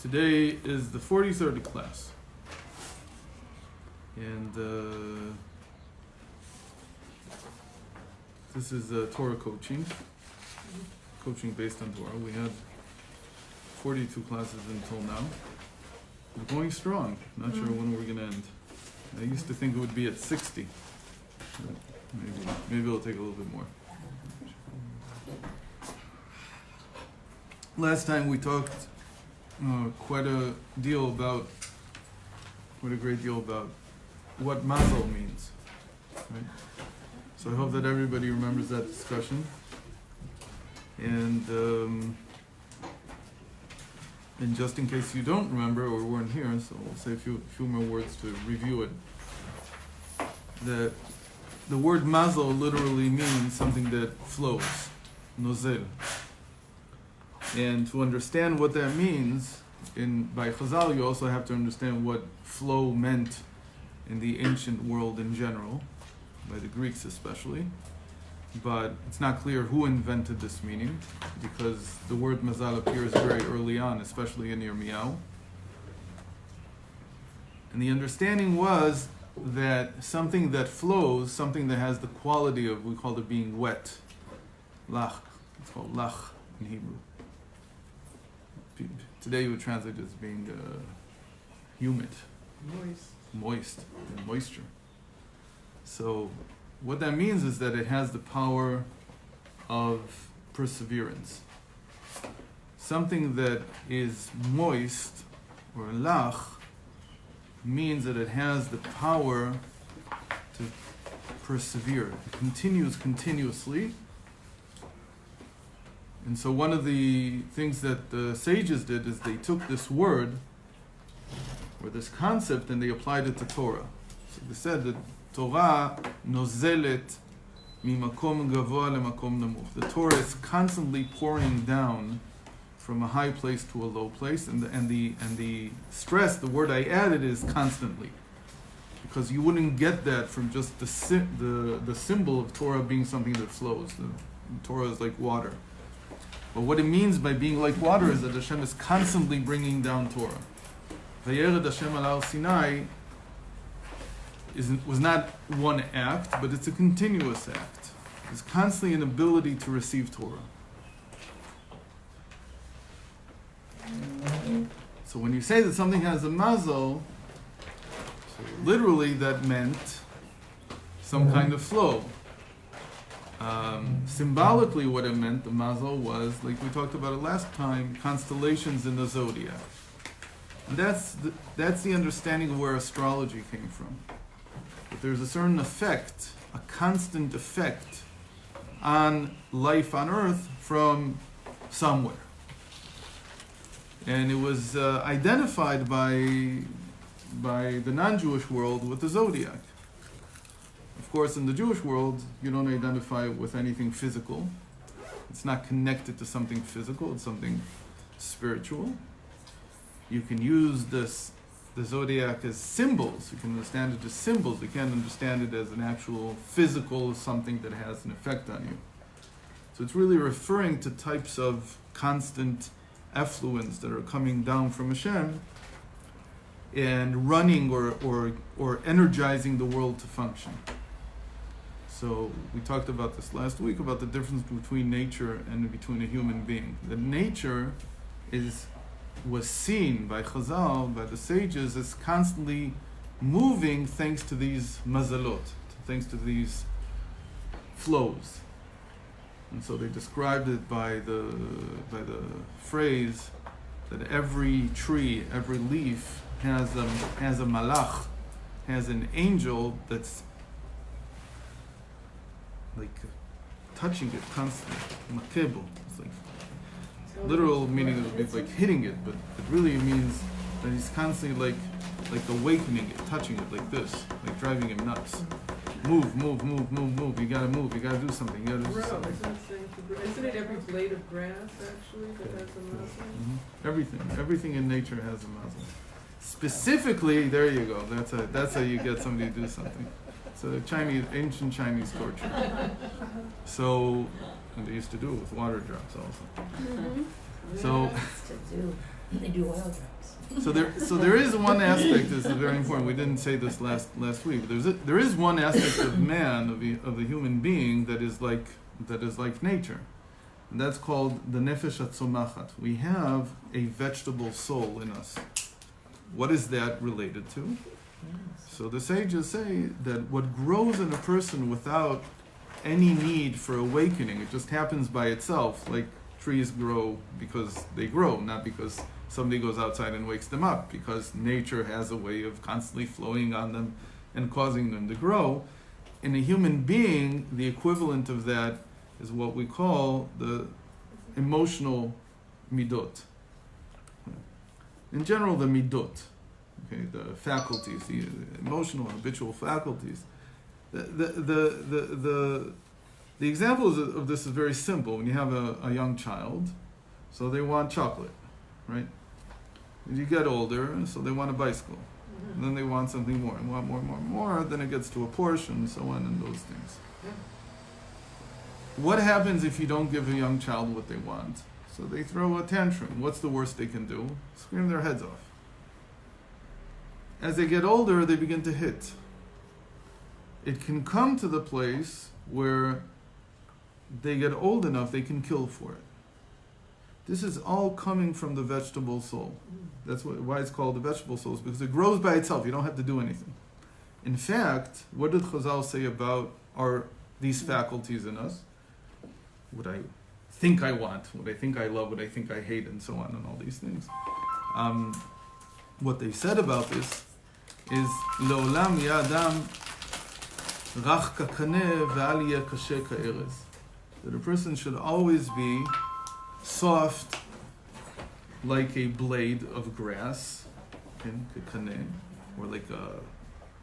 Today is the 43rd class, and this is Torah coaching based on Torah. We had 42 classes until now. We're going strong. Not sure when we're going to end. I used to think it would be at 60. Maybe it'll take a little bit more. Last time we talked quite a great deal about what mazel means, right? So I hope that everybody remembers that discussion. And just in case you don't remember or weren't here, so we'll say a few more words to review it. The word mazel literally means something that flows, nozel. And to understand what that means, by Chazal, you also have to understand what flow meant in the ancient world in general, by the Greeks especially. But it's not clear who invented this meaning, because the word mazal appears very early on, especially in Yirmiyahu. And the understanding was that something that flows, something that has the quality of, we call it being wet, lach. It's called lach in Hebrew. Today you would translate it as being humid, moist, and moisture. So what that means is that it has the power of perseverance. Something that is moist, or lach, means that it has the power to persevere. It continues continuously. And so one of the things that the sages did is they took this word, or this concept, and they applied it to Torah. So they said that Torah nozelet mimakom gavoa lemakom namuch. The Torah is constantly pouring down from a high place to a low place, and the stress, the word I added, is constantly, because you wouldn't get that from just the symbol of Torah being something that flows. The Torah is like water. But what it means by being like water is that Hashem is constantly bringing down Torah. Vayered Hashem al Sinai was not one act, but it's a continuous act. There's constantly an ability to receive Torah. So when you say that something has a mazel, literally that meant some kind of flow. Symbolically, what it meant, the mazel, was, like we talked about it last time, constellations in the zodiac. And that's the understanding of where astrology came from. That there's a certain effect, a constant effect on life on Earth from somewhere. And it was identified by the non-Jewish world with the zodiac. Of course, in the Jewish world, you don't identify it with anything physical. It's not connected to something physical, it's something spiritual. You can use the zodiac as symbols. You can understand it as symbols. You can't understand it as an actual physical something that has an effect on you. So it's really referring to types of constant effluence that are coming down from Hashem and running or energizing the world to function. So we talked about this last week, about the difference between nature and between a human being. That nature was seen by Chazal, by the sages, as constantly moving thanks to these mazalot, thanks to these flows. And so they described it by the phrase that every tree, every leaf has a malach, has an angel that's like touching it constantly, makebo. It's like literal meaning of it, like hitting it, but it really means that he's constantly like awakening it, touching it like this, like driving him nuts. Move. You gotta move. You gotta do something. You gotta do something. Isn't it every blade of grass actually that has a mazel? Mm-hmm. Everything in nature has a mazel. Specifically, there you go. That's how you get somebody to do something. So ancient Chinese torture. So, and they used to do it with water drops also. Mm-hmm. So, They do oil drops. So there is one aspect. This is very important. We didn't say this last week. But there is one aspect of man, of the human being, that is like nature, and that's called the nefesh hatzomachat. We have a vegetable soul in us. What is that related to? So the sages say that what grows in a person without any need for awakening, it just happens by itself, like trees grow because they grow, not because somebody goes outside and wakes them up, because nature has a way of constantly flowing on them and causing them to grow. In a human being, the equivalent of that is what we call the emotional midot. In general, the midot, okay, the faculties, the emotional, habitual faculties. The example of this is very simple. When you have a young child, so they want chocolate, right? As you get older, so they want a bicycle. And then they want something more, and want more, then it gets to a Porsche, and so on, and those things. What happens if you don't give a young child what they want? So they throw a tantrum. What's the worst they can do? Scream their heads off. As they get older, they begin to hit. It can come to the place where they get old enough they can kill for it. This is all coming from the vegetable soul. That's why it's called the vegetable soul, is because it grows by itself. You don't have to do anything. In fact, what did Chazal say about these faculties in us? What I think I want, what I think I love, what I think I hate, and so on, and all these things. What they said about this is Le'olam ya'adam rach ka'kaneh ve'al yeh kashe ka'erez. That a person should always be soft like a blade of grass, ka'kaneh, or like a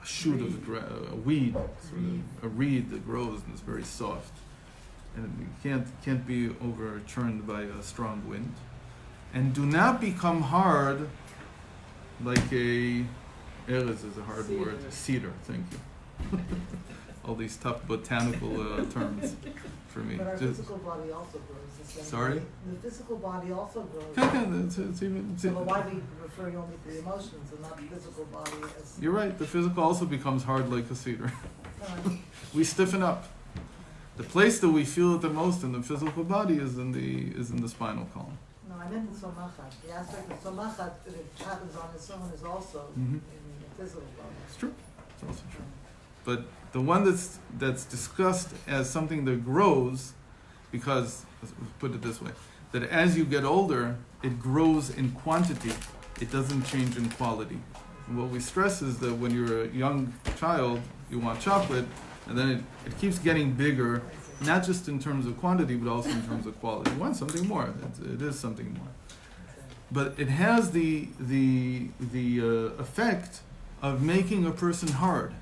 shoot of a weed, sort of a reed that grows and is very soft, and it can't be overturned by a strong wind. And do not become hard like a erez is a hard Cedar. word. Cedar, thank you. All these tough botanical terms for me. But our Just- physical body also grows the same Sorry? way. The physical body also grows. It's even, So why are we referring only to the emotions and not the physical body as... you're right, the physical also becomes hard like a cedar. No, We stiffen up. The place that we feel it the most in the physical body is in the spinal column. no, I meant the somachat. The aspect of somachat that it happens on its own is also Mhm. in the physical body. It's true. It's also true. But the one that's discussed as something that grows, because, let's put it this way, that as you get older, it grows in quantity. It doesn't change in quality. And what we stress is that when you're a young child, you want chocolate, and then it keeps getting bigger, not just in terms of quantity, but also in terms of quality. You want something more. It is something more. But it has the effect of making a person hard.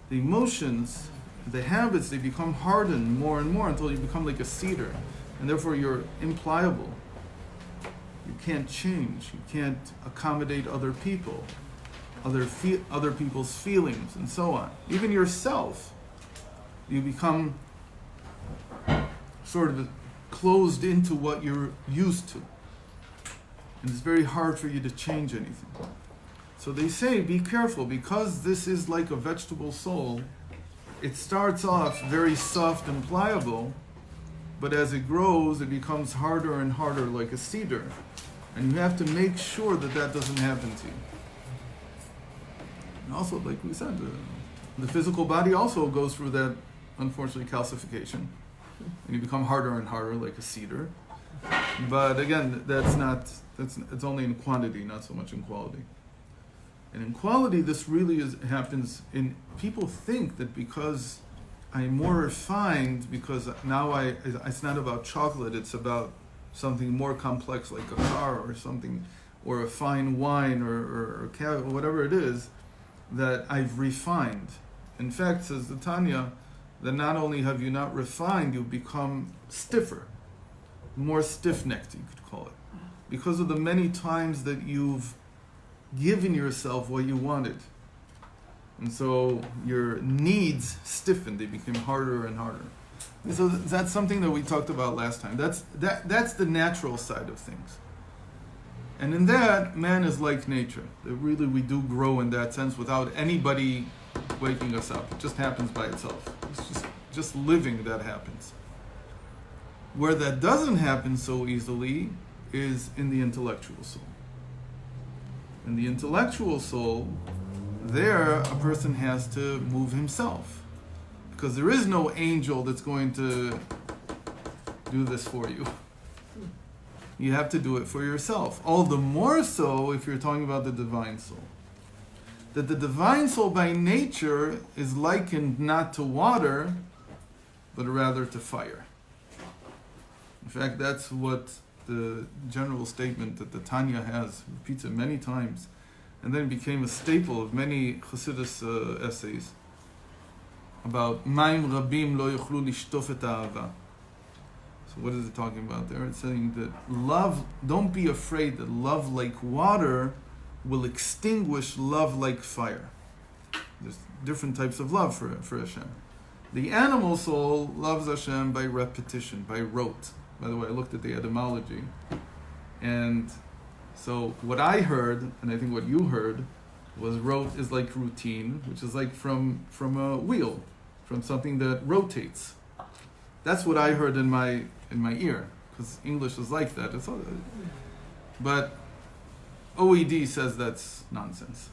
The emotions, the habits, they become hardened more and more until you become like a cedar, and therefore you're impliable. You can't change. You can't accommodate other people, other people's feelings, and so on. Even yourself, you become sort of closed into what you're used to, and it's very hard for you to change anything. So they say, be careful, because this is like a vegetable soul. It starts off very soft and pliable, but as it grows, it becomes harder and harder like a cedar. And you have to make sure that that doesn't happen to you. And also, like we said, the physical body also goes through that, unfortunately, calcification. And you become harder and harder like a cedar. But again, it's only in quantity, not so much in quality. And in quality, this really happens in, people think that because I'm more refined, because now it's not about chocolate, it's about something more complex like a car or something, or a fine wine or whatever it is, that I've refined. In fact, says the Tanya, that not only have you not refined, you've become stiffer, more stiff-necked, you could call it, because of the many times that you've given yourself what you wanted. And so your needs stiffened, they became harder and harder. And so that's something that we talked about last time. That's the natural side of things. And in that, man is like nature. That really we do grow in that sense without anybody waking us up. It just happens by itself. It's just living that happens. Where that doesn't happen so easily is in the intellectual soul. In the intellectual soul, there a person has to move himself. Because there is no angel that's going to do this for you. You have to do it for yourself. All the more so if you're talking about the divine soul. That the divine soul by nature is likened not to water, but rather to fire. In fact, that's what the general statement that the Tanya has, repeats it many times, and then became a staple of many Chassidus essays about Maim Rabim lo yuchlu lishtof et ha'ava. So what is it talking about there? It's saying that love, don't be afraid that love like water will extinguish love like fire. There's different types of love for Hashem. The animal soul loves Hashem by repetition, by rote. By the way, I looked at the etymology. And so what I heard, and I think what you heard, was rote is like routine, which is like from a wheel, from something that rotates. That's what I heard in my ear, because English is like that. It's all, but OED says that's nonsense.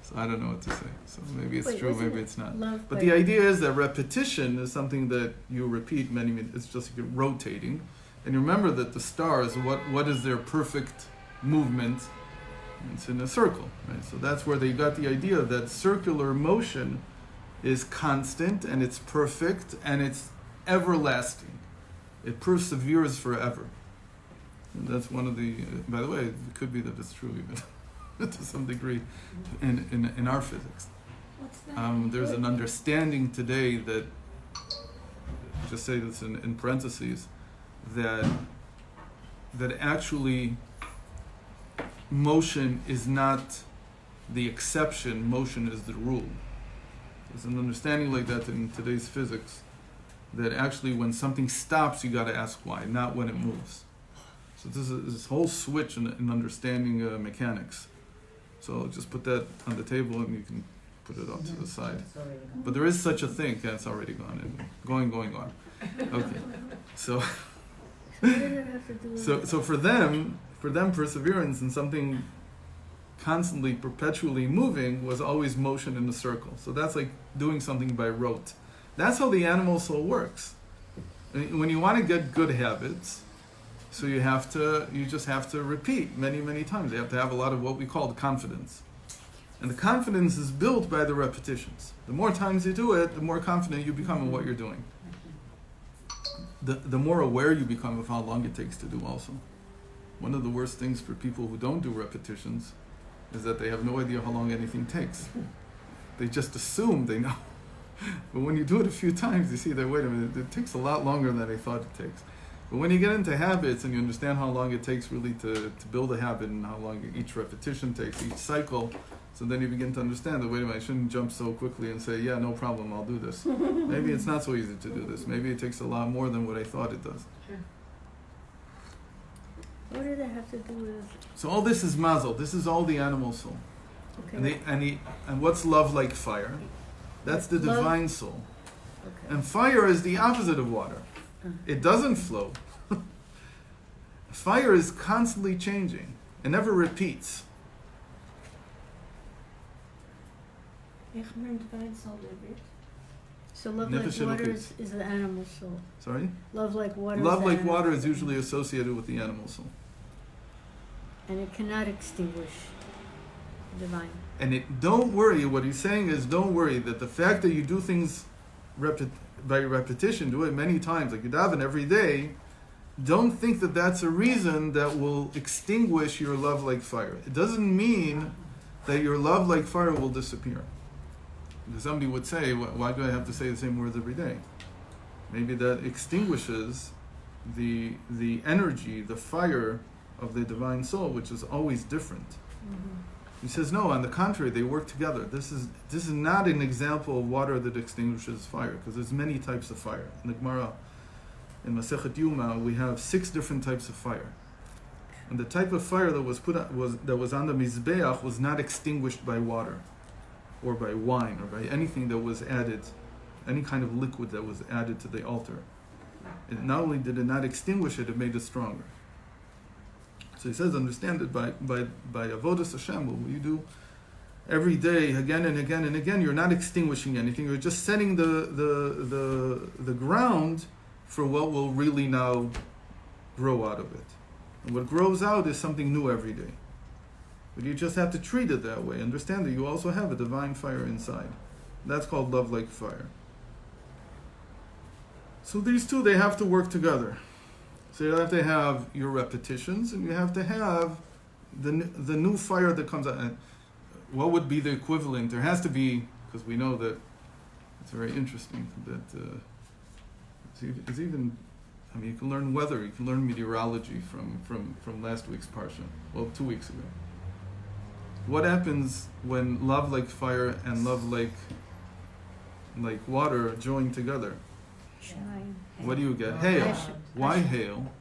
So I don't know what to say. So maybe it's true, maybe it's not. But the idea is that repetition is something that you repeat many. It's just like rotating, and you remember that the stars, what is their perfect movement? It's in a circle, right? So that's where they got the idea that circular motion is constant and it's perfect and it's everlasting. It perseveres forever. And that's one of the, by the way, it could be that it's true even to some degree in our physics. What's that? There's an understanding today that, just say this in parentheses, that actually motion is not the exception, motion is the rule. There's an understanding like that in today's physics, that actually when something stops, you got to ask why, not when it moves. So this is this whole switch in understanding mechanics. So just put that on the table and you can put it off to the side. But there is such a thing. Yeah, it's already gone. And going on. Okay. So What does it have to do with so for them, perseverance in something constantly, perpetually moving was always motion in a circle. So that's like doing something by rote. That's how the animal soul works. When you want to get good habits, so you just have to repeat many, many times. You have to have a lot of what we call confidence. And the confidence is built by the repetitions. The more times you do it, the more confident you become in what you're doing. The more aware you become of how long it takes to do also. One of the worst things for people who don't do repetitions is that they have no idea how long anything takes. They just assume they know. But when you do it a few times, you see that, wait a minute, it takes a lot longer than I thought it takes. But when you get into habits and you understand how long it takes really to build a habit and how long each repetition takes, each cycle, so then you begin to understand that, wait a minute, I shouldn't jump so quickly and say, yeah, no problem, I'll do this. Maybe it's not so easy to do this. Maybe it takes a lot more than what I thought it does. What did it have to do with? So all this is mazel. This is all the animal soul. Okay. And what's love like fire? That's the Love. divine soul. Okay. And fire is the opposite of water. It doesn't flow. Fire is constantly changing. It never repeats. So love Nefesh like water Elokis. is the animal soul. Sorry? Love like water. Love is like animal water is soul. usually associated with the animal soul. And it cannot extinguish the divine. And don't worry, what he's saying is don't worry that the fact that you do things by repetition, do it many times, like you daven every day, don't think that that's a reason that will extinguish your love like fire. It doesn't mean that your love like fire will disappear. Because somebody would say, why do I have to say the same words every day? Maybe that extinguishes the energy, the fire of the divine soul, which is always different. Mm-hmm. He says, no, on the contrary, they work together. This is not an example of water that extinguishes fire, because there's many types of fire. In the Gemara, in Masechet Yuma, we have 6 different types of fire. And the type of fire that was on the Mizbeach was not extinguished by water, or by wine, or by anything that was added, any kind of liquid that was added to the altar. And not only did it not extinguish it, it made it stronger. So he says, understand that by Avodas Hashem, what you do every day, again and again and again, you're not extinguishing anything. You're just setting the ground for what will really now grow out of it. And what grows out is something new every day. But you just have to treat it that way. Understand that you also have a divine fire inside. That's called love like fire. So these two, they have to work together. So you have to have your repetitions, and you have to have the new fire that comes out. And what would be the equivalent? There has to be, because we know that it's very interesting that it's even. I mean, you can learn weather, you can learn meteorology from last week's parsha. Well, 2 weeks ago. What happens when love like fire and love like water join together? Shemayim. What do you get? Hail. Hashem. Why Hashem. hail?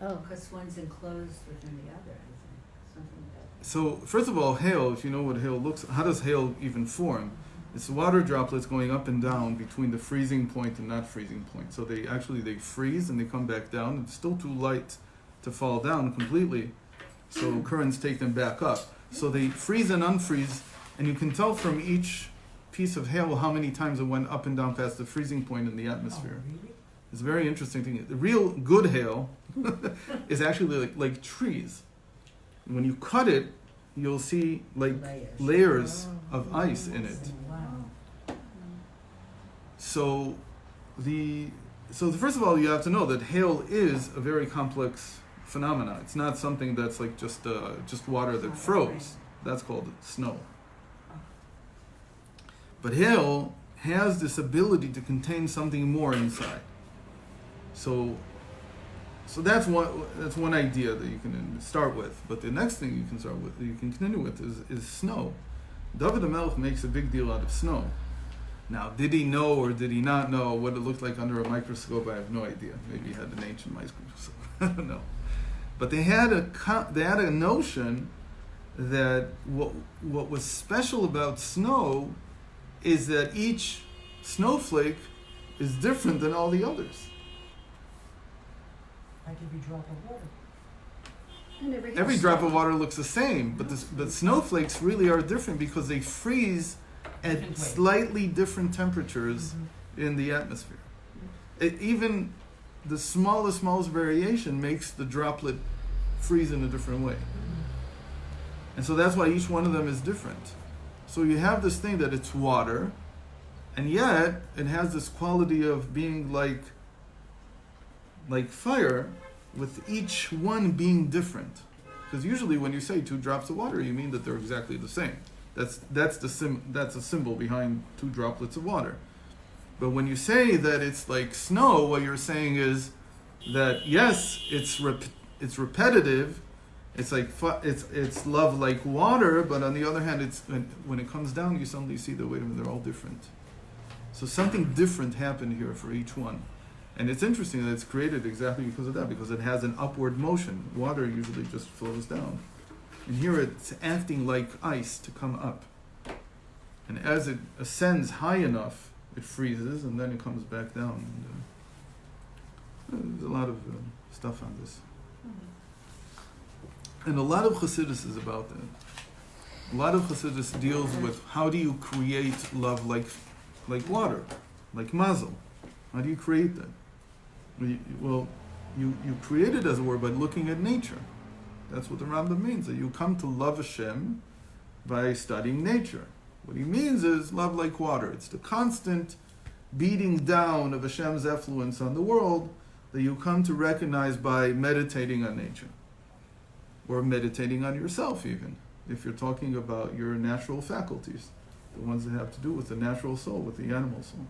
Oh, Because one's enclosed within the other, I think. Something like that. So, first of all, hail, if you know what hail looks, how does hail even form? It's water droplets going up and down between the freezing point and not freezing point. So they freeze and they come back down. It's still too light to fall down completely. So currents take them back up. So they freeze and unfreeze, and you can tell from each piece of hail how many times it went up and down past the freezing point in the atmosphere. Oh, really? It's a very interesting thing. The real good hail is actually like trees. When you cut it, you'll see like layers of ice in it. Wow. So first of all, you have to know that hail is a very complex phenomenon. It's not something that's like just water that froze. That's called snow. But hail has this ability to contain something more inside. So that's one idea that you can start with. But the next thing you can start with, you can continue with, is snow. David HaMelech makes a big deal out of snow. Now, did he know or did he not know what it looked like under a microscope? I have no idea. Maybe he had an ancient microscope. I don't know. But they had a notion that what was special about snow is that each snowflake is different than all the others. Like every drop of water. And Every drop of water looks the same, but snowflakes really are different because they freeze at Different way. slightly different temperatures in the atmosphere. Even the smallest variation makes the droplet freeze in a different way. And so that's why each one of them is different. So you have this thing that it's water, and yet it has this quality of being like fire, with each one being different. Because usually when you say 2 drops of water, you mean that they're exactly the same. That's a symbol behind 2 droplets of water. But when you say that it's like snow, what you're saying is that yes, it's repetitive. It's like it's love like water, but on the other hand, it's when it comes down, you suddenly see that wait a minute, they're all different. So something different happened here for each one. And it's interesting that it's created exactly because of that, because it has an upward motion. Water usually just flows down. And here it's acting like ice to come up. And as it ascends high enough, it freezes, and then it comes back down. And, there's a lot of stuff on this. And a lot of Chassidus is about that. A lot of Chassidus deals with how do you create love like water, like mazel. How do you create that? Well, you create it, as it were, by looking at nature. That's what the Rambam means, that you come to love Hashem by studying nature. What he means is love like water. It's the constant beating down of Hashem's effluence on the world that you come to recognize by meditating on nature. Or meditating on yourself even, if you're talking about your natural faculties, the ones that have to do with the natural soul, with the animal soul.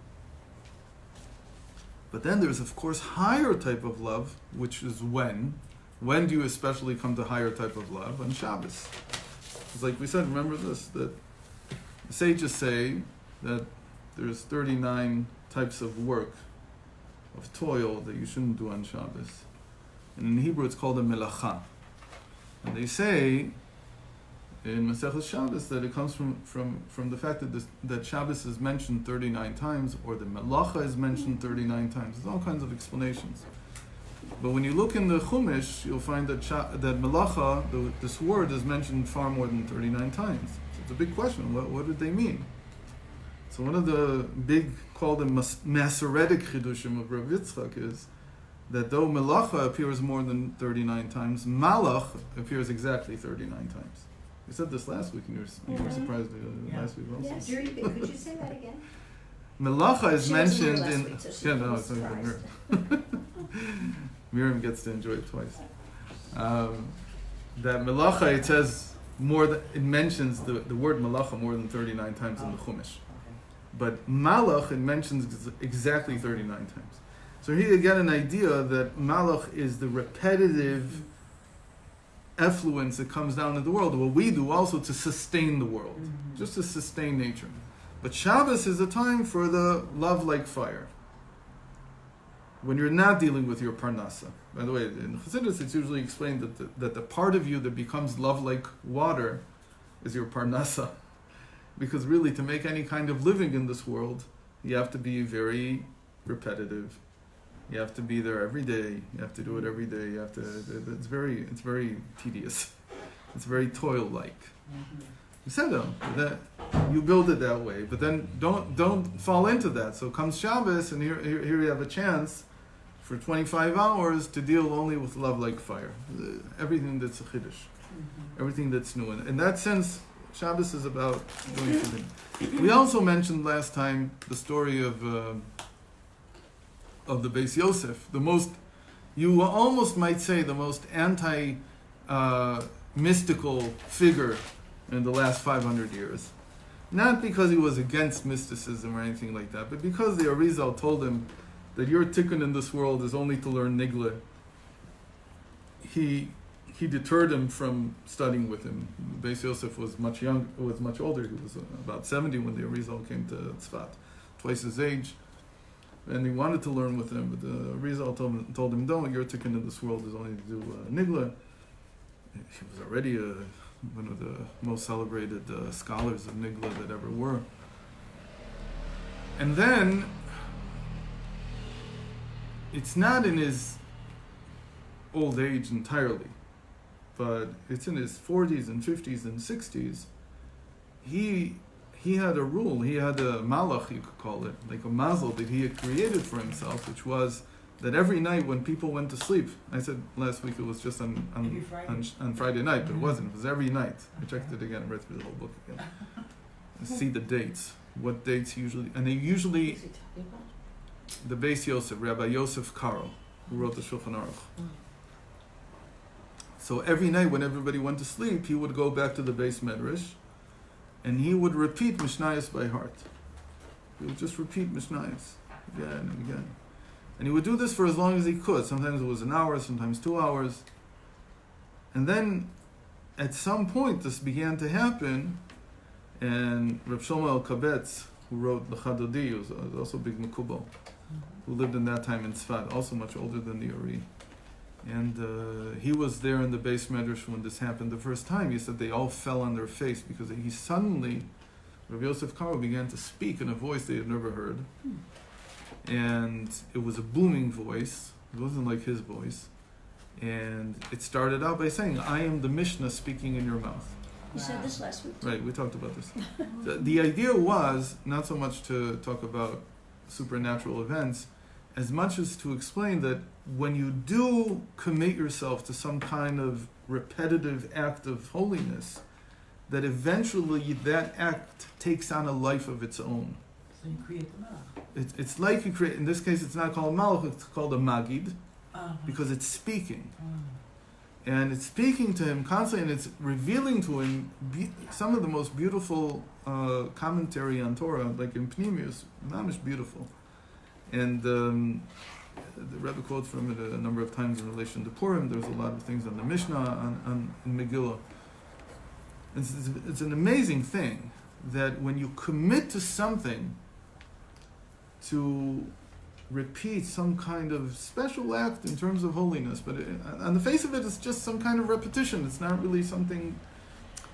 But then there's, of course, higher type of love, which is when. When do you especially come to higher type of love? On Shabbos. It's like we said, remember this, that the sages say that there's 39 types of work, of toil, that you shouldn't do on Shabbos. And in Hebrew it's called a melacha. And they say in Maseches Shabbos that it comes from the fact that that Shabbos is mentioned 39 times, or the Melacha is mentioned 39 times. There's all kinds of explanations. But when you look in the Chumash, you'll find that that Melacha, this word, is mentioned far more than 39 times. So it's a big question. What did they mean? So one of the big, called the Masoretic Chidushim of Rav Yitzchak is that though Melacha appears more than 39 times, Malach appears exactly 39 times. We said this last week, and you were surprised last week also. Yes. Could you say that again? Melacha is She wasn't here mentioned last in... week, so she yeah, no, was it's only been surprised. Miriam. Miriam gets to enjoy it twice. That Melacha, it says more than... It mentions the word Melacha more than 39 times in the Chumash. But Malach, it mentions exactly 39 times. So here you get an idea that Malach is the repetitive effluence that comes down in the world, what we do also to sustain the world, just to sustain nature. But Shabbos is a time for the love like fire, when you're not dealing with your parnasa. By the way, in Chassidus it's usually explained that the part of you that becomes love like water is your parnasa. Because really, to make any kind of living in this world, you have to be very repetitive. You have to be there every day. You have to do it every day. You have to. It's very tedious. It's very toil-like. You said that you build it that way, but then don't fall into that. So comes Shabbos, and here you have a chance for 25 hours to deal only with love like fire. Everything that's a chiddush, everything that's new. In that sense, Shabbos is about doing something. We also mentioned last time the story of the Beis Yosef, you almost might say the most mystical figure in the last 500 years. Not because he was against mysticism or anything like that, but because the Arizal told him that your tikkun in this world is only to learn nigla. He deterred him from studying with him. Beis Yosef was much older. He was about 70 when the Arizal came to Tzfat, twice his age. And he wanted to learn with him, but the Arizal told him, "No, your tikkun in this world is only to do nigla." He was already one of the most celebrated scholars of nigla that ever were. And then, it's not in his old age entirely, but it's in his 40s and 50s and 60s. He had a rule, he had a malach, you could call it, like a mazel that he had created for himself, which was that every night when people went to sleep, I said last week it was just on Friday night, but it wasn't, it was every night. I checked it again, read through the whole book again. See the dates, what dates usually, and they usually, the Beis Yosef, Rabbi Yosef Karo, who wrote the Shulchan Aruch. So every night when everybody went to sleep, he would go back to the Beis Medrash, and he would repeat Mishnayos by heart. He would just repeat Mishnayos again and again. And he would do this for as long as he could. Sometimes it was an hour, sometimes 2 hours. And then, at some point, this began to happen, and Rav Shlomo Alkabetz, who wrote the Chadodi, who was also a big Mekubal, who lived in that time in Tzfat, also much older than the Ari. And he was there in the Beis Medrash when this happened the first time. He said they all fell on their face because he suddenly, Rav Yosef Karo began to speak in a voice they had never heard. And it was a booming voice. It wasn't like his voice. And it started out by saying, "I am the Mishnah speaking in your mouth." You said this last week. Right, we talked about this. The idea was not so much to talk about supernatural events, as much as to explain that when you do commit yourself to some kind of repetitive act of holiness, that eventually that act takes on a life of its own. So you create the malach. It's like you create, in this case it's not called a malach, it's called a magid, because it's speaking. And it's speaking to him constantly, and it's revealing to him some of the most beautiful commentary on Torah, like in Pnimius, mamish beautiful. And the Rebbe quotes from it a number of times in relation to Purim. There's a lot of things on the Mishnah, in Megillah. It's an amazing thing that when you commit to something, to repeat some kind of special act in terms of holiness, but on the face of it, it's just some kind of repetition. It's not really something.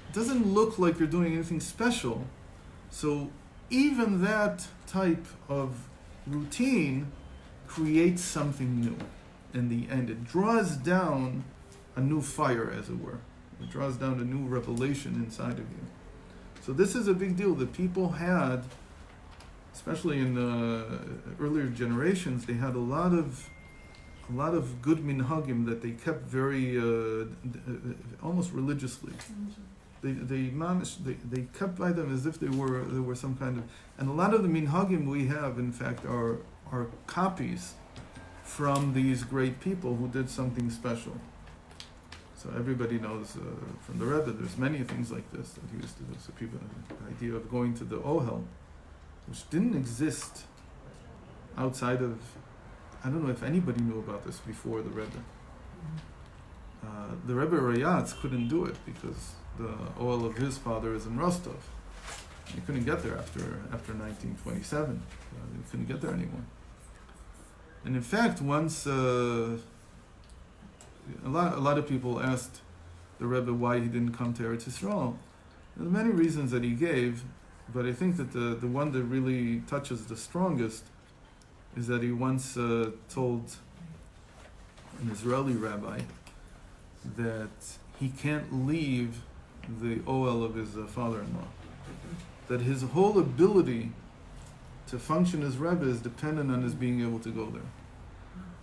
It doesn't look like you're doing anything special. So even that type of routine creates something new. In the end, it draws down a new fire, as it were. It draws down a new revelation inside of you. So this is a big deal that people had, especially in earlier generations. They had a lot of good minhagim that they kept very almost religiously. They kept by them as if they were some kind of, and a lot of the minhagim we have, in fact, are copies from these great people who did something special. So everybody knows from the Rebbe, there's many things like this that he used to do. So people, the idea of going to the Ohel, which didn't exist outside of, I don't know if anybody knew about this before the Rebbe. The Rebbe Rayatz couldn't do it because the Ohel of his father is in Rostov. He couldn't get there after 1927. He couldn't get there anymore. And in fact, once a lot of people asked the Rebbe why he didn't come to Eretz Yisrael. There are many reasons that he gave, but I think that the one that really touches the strongest is that he once told an Israeli rabbi that he can't leave the Ohel of his father-in-law. That his whole ability to function as Rebbe is dependent on his being able to go there.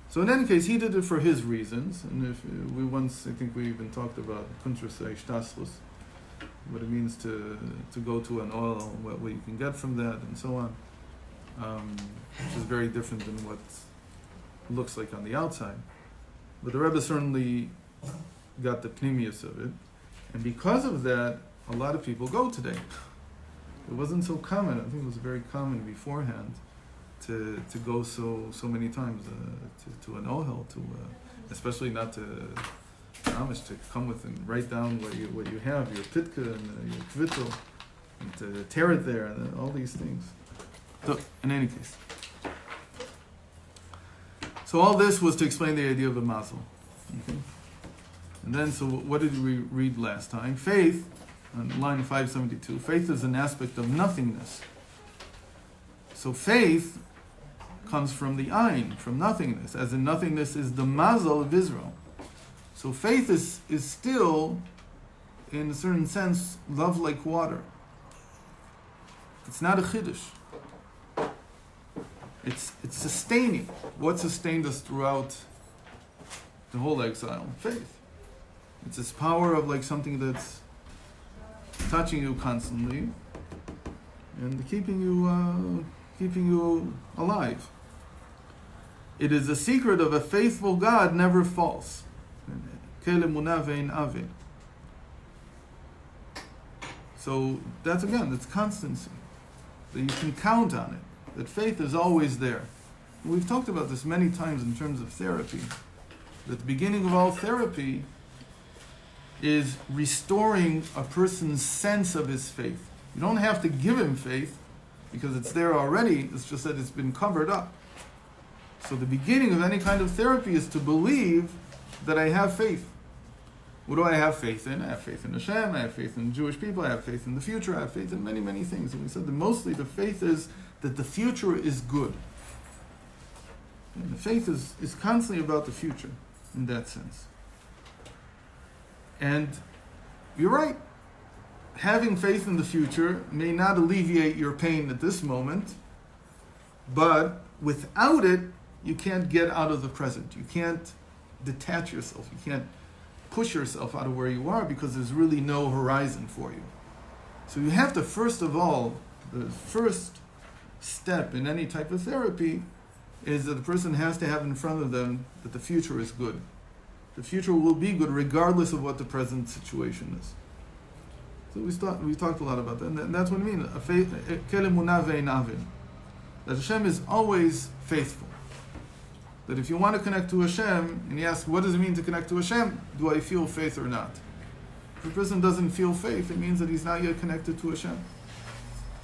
So in any case, he did it for his reasons, and if we once, I think we even talked about Kuntras Shtaslus, what it means to go to an Ohel, what you can get from that, and so on, which is very different than what it looks like on the outside. But the Rebbe certainly got the pnimius of it, and because of that, a lot of people go today. It wasn't so common. I think it was very common beforehand to go so many times to an Ohel, especially not to Amish, to come with and write down what you have, your pitka and your kvittel, and to tear it there, and all these things. So, in any case. So all this was to explain the idea of a mazel. Okay? And then, so what did we read last time? Faith, on line 572, faith is an aspect of nothingness. So faith comes from the ayin, from nothingness, as in nothingness is the mazel of Israel. So faith is still, in a certain sense, love like water. It's not a chiddush. It's sustaining. What sustained us throughout the whole exile? Faith. It's this power of like something that's touching you constantly and keeping you alive. It is the secret of a faithful God never falls. So that's constancy. That you can count on it. That faith is always there. We've talked about this many times in terms of therapy. That the beginning of all therapy is restoring a person's sense of his faith. You don't have to give him faith because it's there already. It's just that it's been covered up. So the beginning of any kind of therapy is to believe that I have faith. What do I have faith in? I have faith in Hashem, I have faith in Jewish people, I have faith in the future, I have faith in many, many things. And we said that mostly the faith is that the future is good. And the faith is constantly about the future in that sense. And you're right. Having faith in the future may not alleviate your pain at this moment, but without it, you can't get out of the present. You can't detach yourself. You can't push yourself out of where you are because there's really no horizon for you. So you have to, first of all, the first step in any type of therapy is that the person has to have in front of them that the future is good. The future will be good regardless of what the present situation is. So we talked a lot about that, and that's what I mean. That Hashem is always faithful. That if you want to connect to Hashem, and you ask, what does it mean to connect to Hashem? Do I feel faith or not? If a person doesn't feel faith, it means that he's not yet connected to Hashem.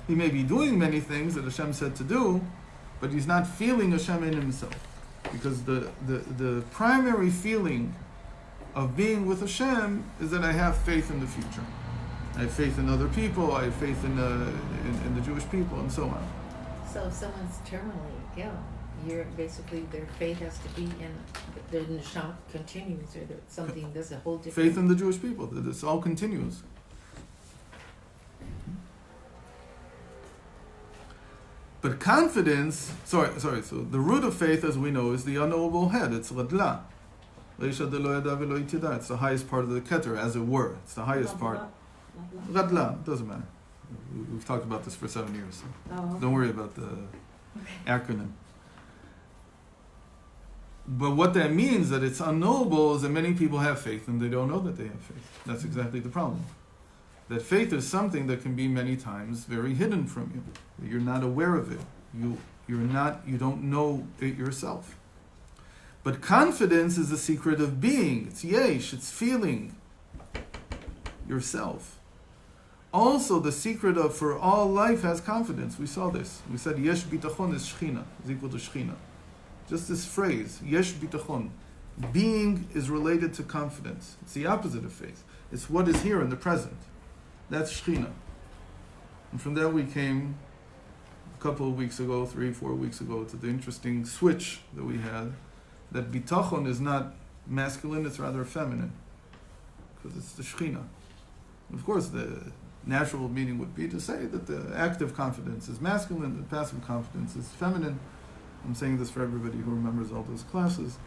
He may be doing many things that Hashem said to do, but he's not feeling Hashem in himself. Because the primary feeling of being with Hashem is that I have faith in the future. I have faith in other people, I have faith in the Jewish people, and so on. So if someone's terminally ill, you're basically, their faith has to be in, their neshama continues, or something, there's a whole different... Faith in the Jewish people, that this all continues. But confidence, so the root of faith, as we know, is the unknowable head. It's radla. It's the highest part of the keter, as it were. It's the highest part. Radla, doesn't matter. We've talked about this for 7 years, so don't worry about the acronym. But what that means, that it's unknowable, is that many people have faith and they don't know that they have faith. That's exactly the problem. That faith is something that can be many times very hidden from you. You're not aware of it. You don't know it yourself. But confidence is the secret of being. It's yesh, it's feeling yourself. Also, the secret of for all life has confidence. We saw this. We said yesh bitachon is shechina, is equal to shechina. Just this phrase, yesh bitachon. Being is related to confidence. It's the opposite of faith. It's what is here in the present. That's shechina. And from there we came a couple of weeks ago, 3-4 weeks ago, to the interesting switch that we had, that bitachon is not masculine, it's rather feminine, because it's the shechina. Of course, the natural meaning would be to say that the active confidence is masculine, the passive confidence is feminine. I'm saying this for everybody who remembers all those classes.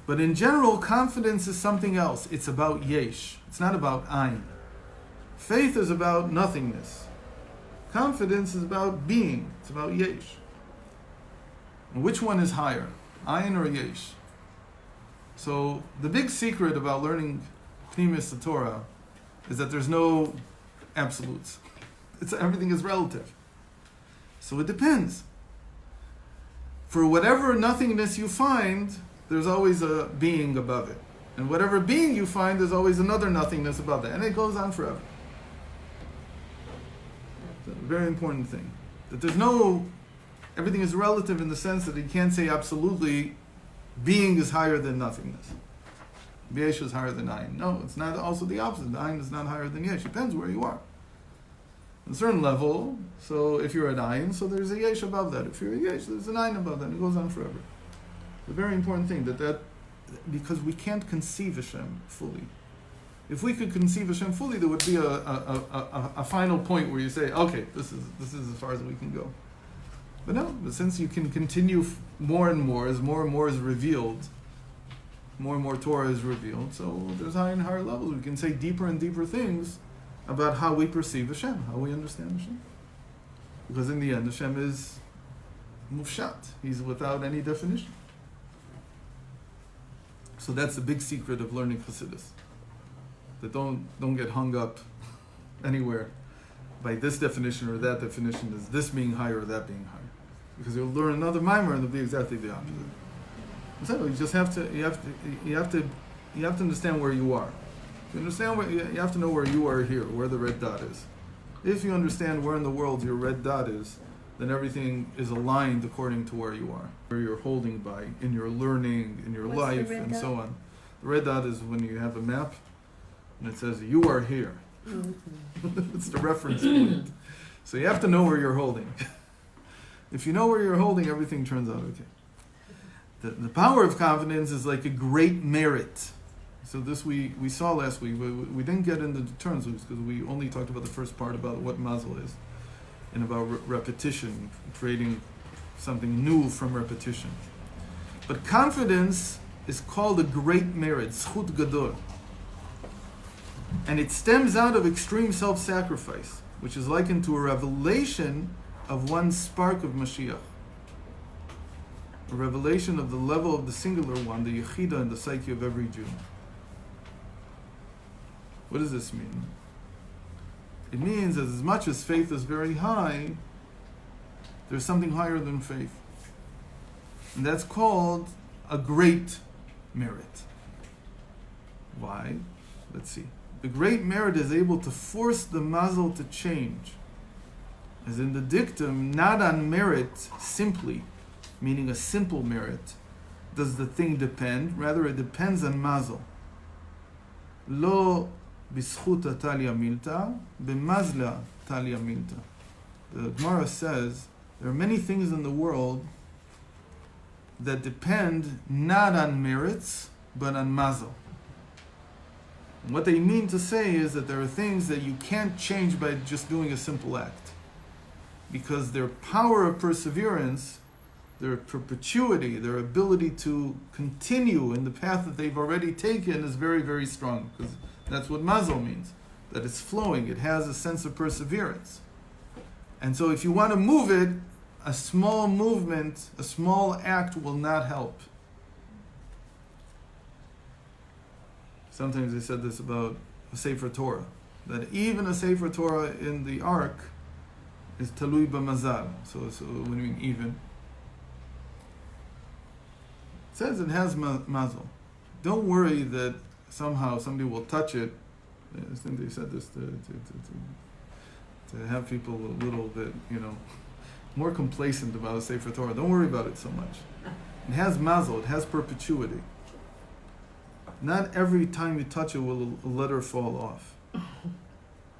But in general, confidence is something else. It's about yesh. It's not about ayin. Faith is about nothingness. Confidence is about being. It's about yesh. And which one is higher, ayin or yesh? So the big secret about learning Pnimis the Torah is that there's no absolutes. Everything is relative. So it depends. For whatever nothingness you find, there's always a being above it. And whatever being you find, there's always another nothingness above that. And it goes on forever. It's a very important thing. That there's no... Everything is relative in the sense that you can't say absolutely being is higher than nothingness. Yesh is higher than ayin. No, it's not also the opposite. Ayin is not higher than yesh. It depends where you are. On a certain level, so if you're at ayin, so there's a yesh above that. If you're a yesh, there's an ayin above that. It goes on forever. It's a very important thing that because we can't conceive Hashem fully. If we could conceive Hashem fully, there would be a final point where you say, okay, this is as far as we can go. But no, but since you can continue more and more is revealed, more and more Torah is revealed, so there's higher and higher levels. We can say deeper and deeper things about how we perceive Hashem, how we understand Hashem. Because in the end, Hashem is mufshat. He's without any definition. So that's the big secret of learning Chassidus. That don't get hung up anywhere by this definition or that definition, as this being higher or that being higher. Because you'll learn another mimer and it'll be exactly the opposite. So you just have to understand where you are. To understand where you have to know where you are here, where the red dot is. If you understand where in the world your red dot is, then everything is aligned according to where you are, where you're holding by in your learning, in your What's life, the red and dot? so on. The red dot is when you have a map and it says you are here. It's the reference point. So you have to know where you're holding. If you know where you're holding, everything turns out okay. The power of confidence is like a great merit. So this we saw last week. We didn't get into the terms because we only talked about the first part about what mazel is and about repetition, creating something new from repetition. But confidence is called a great merit, zchut gadol. And it stems out of extreme self-sacrifice, which is likened to a revelation of one spark of Mashiach. A revelation of the level of the singular one, the Yechida in the psyche of every Jew. What does this mean? It means that as much as faith is very high, there's something higher than faith. And that's called a great merit. Why? Let's see. The great merit is able to force the mazel to change. as in the dictum, not on merit simply, meaning a simple merit, does the thing depend. Rather, it depends on mazel. Lo bischuta talia milta, b'mazla talia milta. The Gemara says there are many things in the world that depend not on merits, but on mazel. And what they mean to say is that there are things that you can't change by just doing a simple act. Because their power of perseverance, their perpetuity, their ability to continue in the path that they've already taken is very, very strong. Because that's what mazel means. That it's flowing, it has a sense of perseverance. And so if you want to move it, a small movement, a small act will not help. Sometimes they said this about a Sefer Torah, that even a Sefer Torah in the Ark is talui b'mazal. So what do you mean even? It says it has mazel. Don't worry that somehow somebody will touch it. I think they said this to have people a little bit, more complacent about a Sefer Torah. Don't worry about it so much. It has mazel. It has perpetuity. Not every time you touch it will a letter fall off.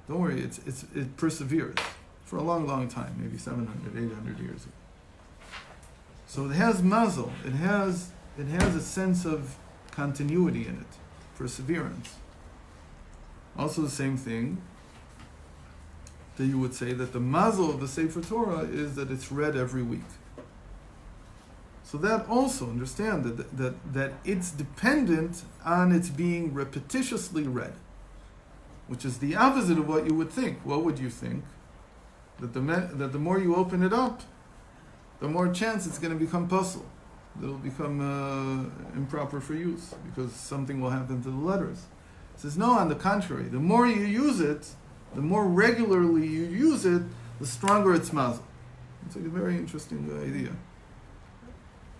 Don't worry, it perseveres for a long, long time, maybe 700, 800 years. So it has mazel. It has a sense of continuity in it, perseverance. Also the same thing that you would say that the mazel of the Sefer Torah is that it's read every week. So that also, understand that it's dependent on its being repetitiously read, which is the opposite of what you would think. What would you think? That the more you open it up, the more chance it's going to become puzzle. It'll become improper for use because something will happen to the letters. It says, no, on the contrary, the more you use it, the more regularly you use it, the stronger its mazel. It's like a very interesting idea.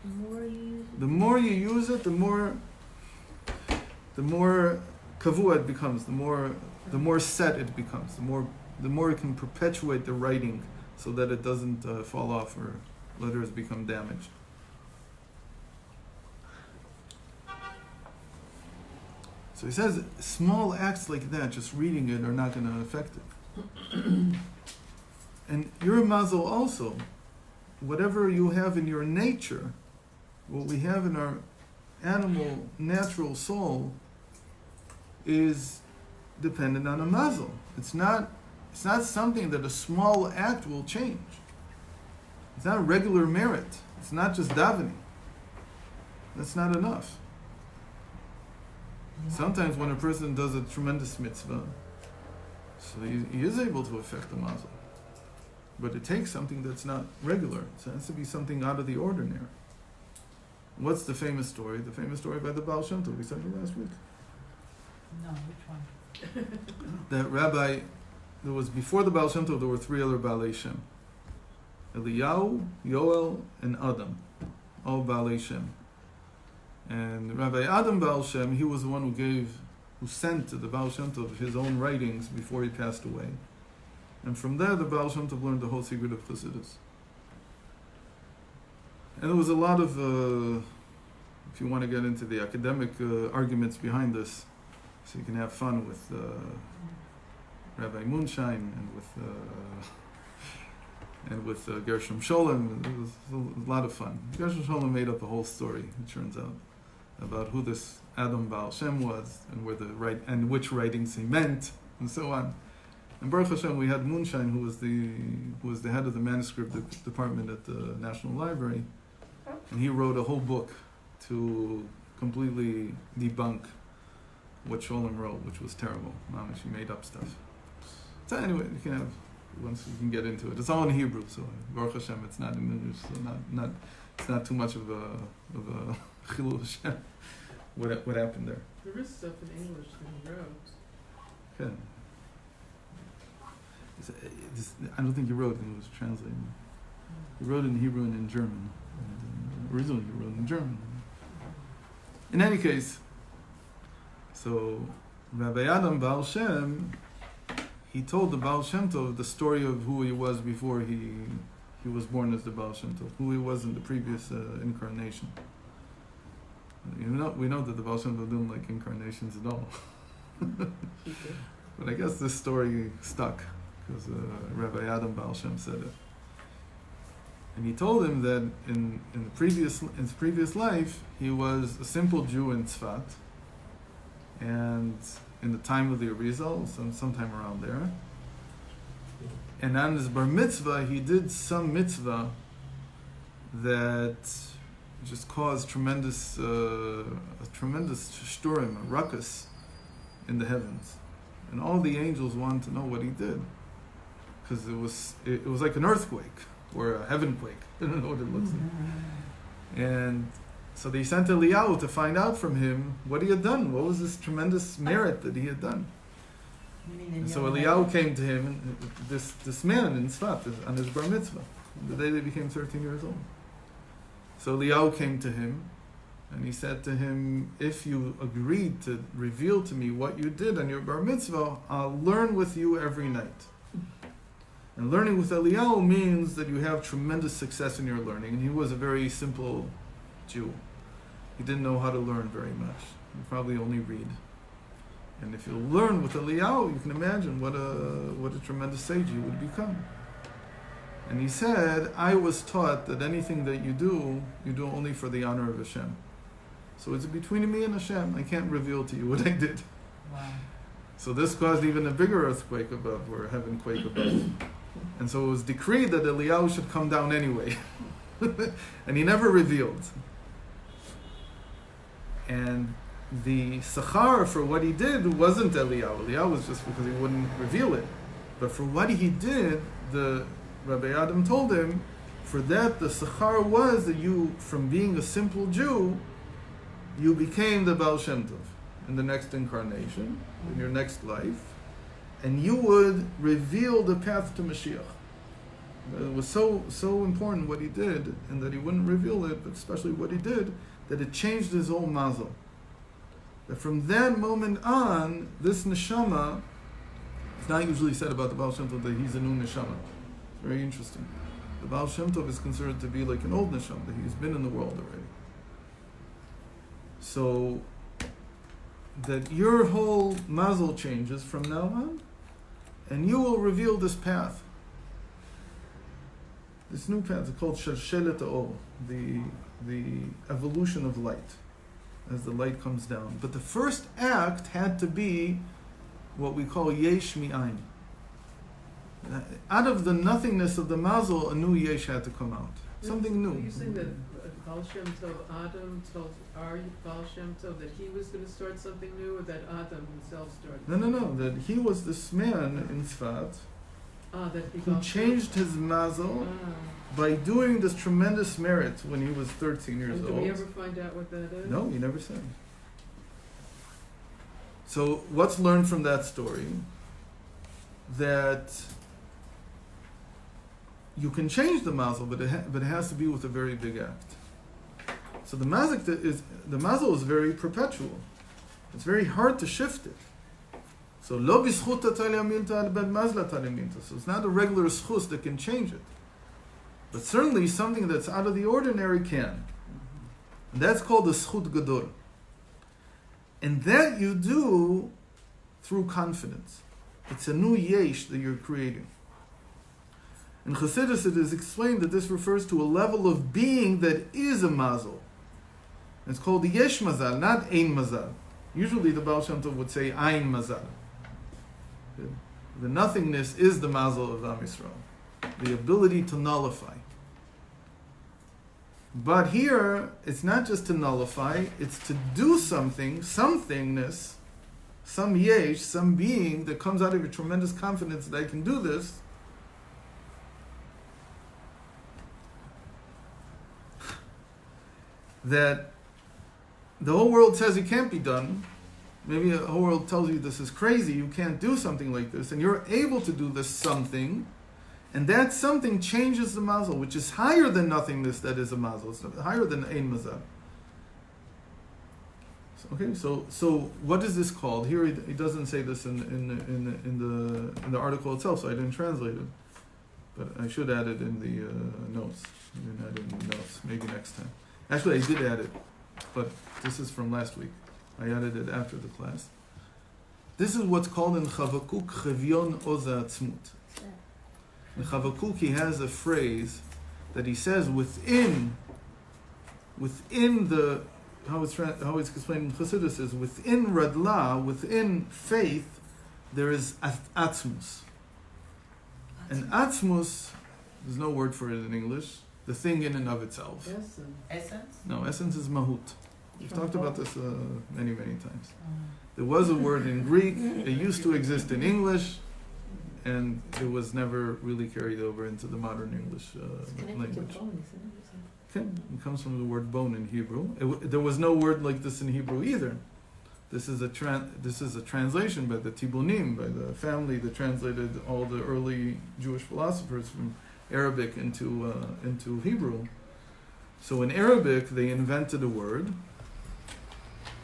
The more you use it. The more you use it, the more kavua it becomes, the more set it becomes, the more it can perpetuate the writing so that it doesn't fall off or letters become damaged. So he says small acts like that, just reading it, are not going to affect it. And your mazel also, whatever you have in your nature, what we have in our animal, natural soul, is dependent on a mazel. It's not something that a small act will change. It's not regular merit. It's not just davening. That's not enough. Sometimes when a person does a tremendous mitzvah, so he is able to affect the mazel. But it takes something that's not regular. So it has to be something out of the ordinary. What's the famous story? The famous story by the Baal Shem Tov. We said it last week. No, which one? That rabbi, there was before the Baal Shem Tov, there were three other Baalei Shem. Eliyahu, Yoel, and Adam. All Baalei Shem. And Rabbi Adam Baal Shem, he was the one who sent to the Baal Shem Tov his own writings before he passed away. And from there, the Baal Shem Tov learned the whole secret of Chassidus. And there was a lot of, if you want to get into the academic arguments behind this, so you can have fun with Rabbi Moonshine and with Gershom Sholem. It was a lot of fun. Gershom Sholem made up a whole story, it turns out, about who this Adam Baal Shem was and and which writings he meant, and so on. And Baruch Hashem, we had Moonshine, who was the head of the manuscript department at the National Library, and he wrote a whole book to completely debunk what Sholem wrote, which was terrible. Mamish, he made up stuff. So anyway, you can have, once you can get into it, it's all in Hebrew, so Baruch Hashem, it's not in English, so it's not too much of a chilul Hashem. What happened there? There is stuff in English that he wrote. Okay. I don't think he wrote it, it was translated. He wrote in Hebrew and in German. Originally he wrote in German. In any case, so Rabbi Adam Baal Shem, he told the Baal Shem Tov the story of who he was before he was born as the Baal Shem Tov, who he was in the previous incarnation. We know that the Baal Shem Tov didn't like incarnations at all. He did. But I guess this story stuck because Rabbi Adam Baal Shem said it. And he told him that in his previous life, he was a simple Jew in Tzfat. And in the time of the Arizal, sometime around there. And on his bar mitzvah, he did some mitzvah that just caused tremendous shturim, a ruckus in the heavens. And all the angels wanted to know what he did. Because it was like an earthquake, or a heaven quake. I don't know what it looks like. And so they sent Eliyahu to find out from him what he had done. What was this tremendous merit that he had done? And so Eliyahu came to him, and this man in Tzfat, on his bar mitzvah, the day they became 13 years old. So Eliyahu came to him, and he said to him, if you agreed to reveal to me what you did on your bar mitzvah, I'll learn with you every night. And learning with Eliyahu means that you have tremendous success in your learning. And he was a very simple Jew. He didn't know how to learn very much. He probably only read. And if you learn with Eliyahu, you can imagine what a tremendous sage you would become. And he said, I was taught that anything that you do only for the honor of Hashem. So it's between me and Hashem. I can't reveal to you what I did. Wow. So this caused even a bigger earthquake above, or a heaven quake above. And so it was decreed that Eliyahu should come down anyway. And he never revealed. And the sachar for what he did wasn't Eliyahu. Eliyahu was just because he wouldn't reveal it. But for what he did, the Rabbi Adam told him, for that the sachar was that you, from being a simple Jew, you became the Baal Shem Tov in the next incarnation, in your next life, and you would reveal the path to Mashiach. It was so important what he did, and that he wouldn't reveal it, but especially what he did, that it changed his whole mazel. That from that moment on, this neshama, it's not usually said about the Baal Shem Tov that he's a new neshama. It's very interesting. The Baal Shem Tov is considered to be like an old neshama, that he's been in the world already. So, that your whole mazel changes from now on, and you will reveal this path. This new path is called Shalshelet Ha'or, the evolution of light, as the light comes down. But the first act had to be what we call Yesh Mi'ayin. Out of the nothingness of the mazel, a new Yesh had to come out. Something new. Are you saying that Baal Shem Tov, Adam told our Baal Shem Tov that he was going to start something new, or that Adam himself started? No. That he was this man in Tzfat That he who changed his mazel by doing this tremendous merit when he was 13 years and old. do we ever find out what that is? No, he never said. So what's learned from that story? That you can change the mazel, but it has to be with a very big act. So the mazel is very perpetual. It's very hard to shift it. So lo b'zchut ta'yaminta al ben mazla ta'yaminta. So it's not a regular schus that can change it. But certainly something that's out of the ordinary can. And that's called the schut gadol. And that you do through confidence. It's a new yesh that you're creating. In Chassidus it is explained that this refers to a level of being that is a mazel. It's called the yesh mazal, not ein mazal. Usually the Baal Shem Tov would say ein mazal. The nothingness is the mazel of Am Yisrael. The ability to nullify. But here, it's not just to nullify, it's to do something, somethingness, some yesh, some being that comes out of your tremendous confidence that I can do this. That the whole world says it can't be done. Maybe the whole world tells you this is crazy, you can't do something like this, and you're able to do this something, and that something changes the mazel, which is higher than nothingness that is a mazel. It's higher than ein mazal. Okay, so what is this called? Here he doesn't say this in the article itself, so I didn't translate it. But I should add it in the notes. I didn't add it in the notes. Maybe next time. Actually, I did add it, but this is from last week. I added it after the class. This is what's called in Chavakuk Chevyon Oza Atzmut. In Chavakuk, he has a phrase that he says within the how it's explained in Chassidus is within Radla, within faith, there is Atzmus. And Atzmus, there's no word for it in English, the thing in and of itself. Essence. Essence? No, essence is Mahut. We've talked about this many times. There was a word in Greek, it used to exist in English, and it was never really carried over into the modern English It's connected to language. bone, isn't it? Okay, it comes from the word bone in Hebrew. There was no word like this in Hebrew either. This is a translation by the Tibunim, by the family that translated all the early Jewish philosophers from Arabic into Hebrew. So in Arabic, they invented a word,